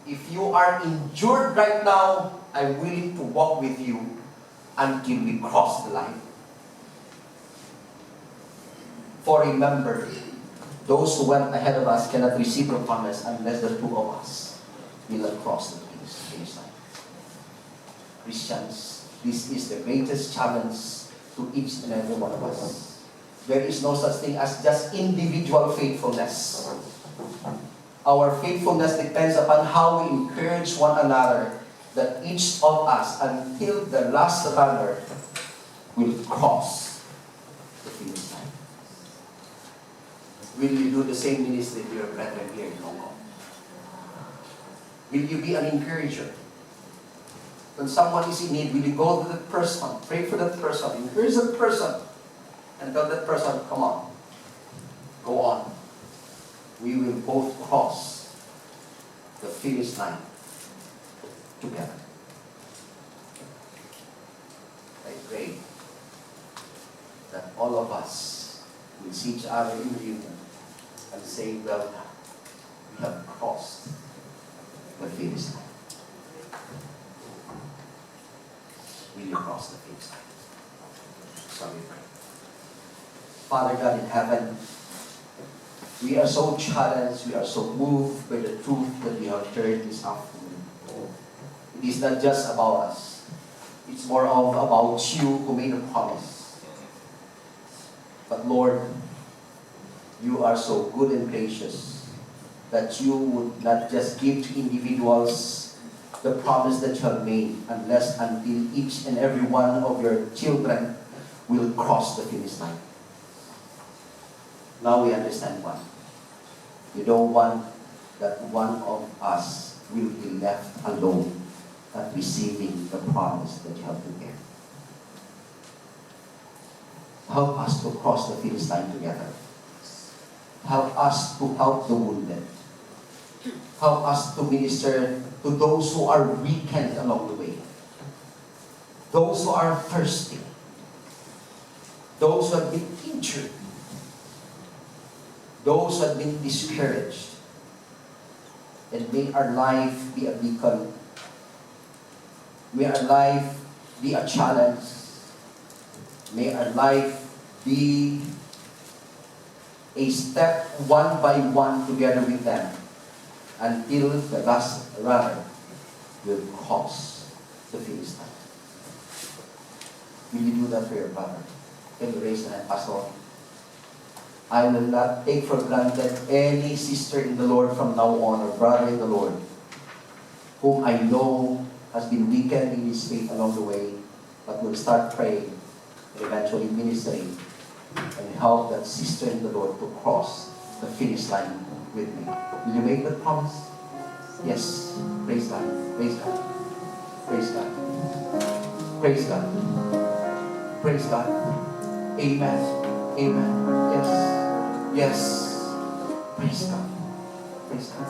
If you are injured right now, I'm willing to walk with you until we cross the line. For remember, those who went ahead of us cannot receive the promise unless the two of us will cross the finish line. Christians, this is the greatest challenge to each and every one of us. There is no such thing as just individual faithfulness. Our faithfulness depends upon how we encourage one another, that each of us, until the last runner, will cross the finish line. Will you do the same ministry to your brethren here in Hong Kong? Will you be an encourager? When someone is in need, will you go to that person, pray for that person, encourage that person, and tell that person, come on, go on. We will both cross the finish line together. I pray that all of us will see each other in reunion and say, well done, we have crossed the finish line. Will you cross the finish line? Shall we pray? Father God in heaven, we are so challenged, we are so moved by the truth that we have heard this afternoon. It is not just about us. It's more of about you who made a promise. But Lord, you are so good and gracious that you would not just give to individuals the promise that you have made until each and every one of your children will cross the finish line. Now we understand one. You don't want that one of us will be left alone at receiving the promise that you have prepared. Help us to cross the finish line together. Help us to help the wounded. Help us to minister to those who are weakened along the way. Those who are thirsty. Those who have been injured. Those who have been discouraged. And may our life be a beacon. May our life be a challenge. May our life be a step one by one together with them until the last runner will cross the finish line. Will you do that for your brother? Can you raise your hand, Pastor? I will not take for granted any sister in the Lord from now on, or brother in the Lord, whom I know has been weakened in his faith along the way, but will start praying and eventually ministering and help that sister in the Lord to cross the finish line with me. Will you make that promise? Yes. Praise God. Praise God. Praise God. Praise God. Praise God. Amen. Amen. Yes. Yes. Praise God. Praise God.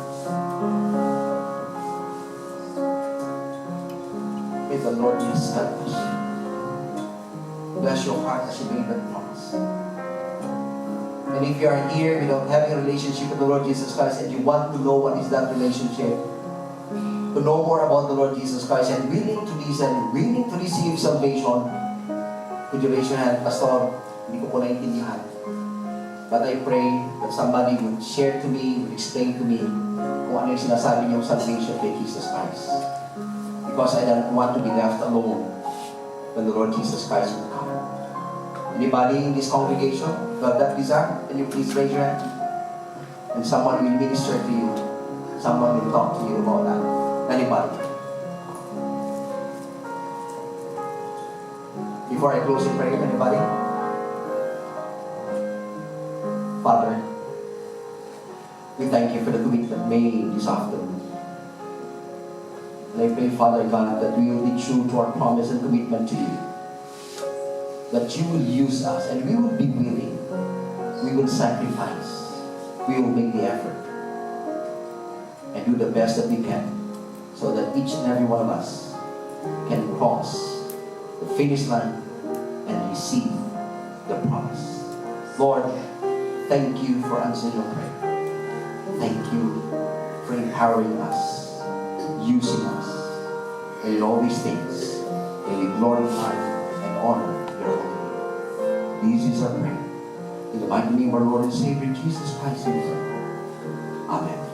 May the Lord just help us. Bless your heart as you make that promise. And if you are here without having a relationship with the Lord Jesus Christ and you want to know what is that relationship, to know more about the Lord Jesus Christ and willing to listen, willing to receive salvation, could you raise your hand? Pastor, hindi ko po naintindihan. But I pray that somebody would share to me, would explain to me kung ano yung sinasabi niyong salvation kay Jesus Christ. Because I don't want to be left alone when the Lord Jesus Christ will come. Anybody in this congregation who have that desire? Can you please raise your hand? And someone will minister to you. Someone will talk to you about that. Anybody? Before I close in prayer, anybody? Father, we thank you for the commitment made this afternoon. And I pray, Father God, that we will be true to our promise and commitment to you. That you will use us and we will be willing. We will sacrifice. We will make the effort. And do the best that we can so that each and every one of us can cross the finish line and receive the promise. Lord, thank you for answering your prayer. Thank you for empowering us, using us. And in all these things, may we glorify and honor your holy name. This is our prayer. In the mighty name of our Lord and Savior, Jesus Christ, we pray. Amen.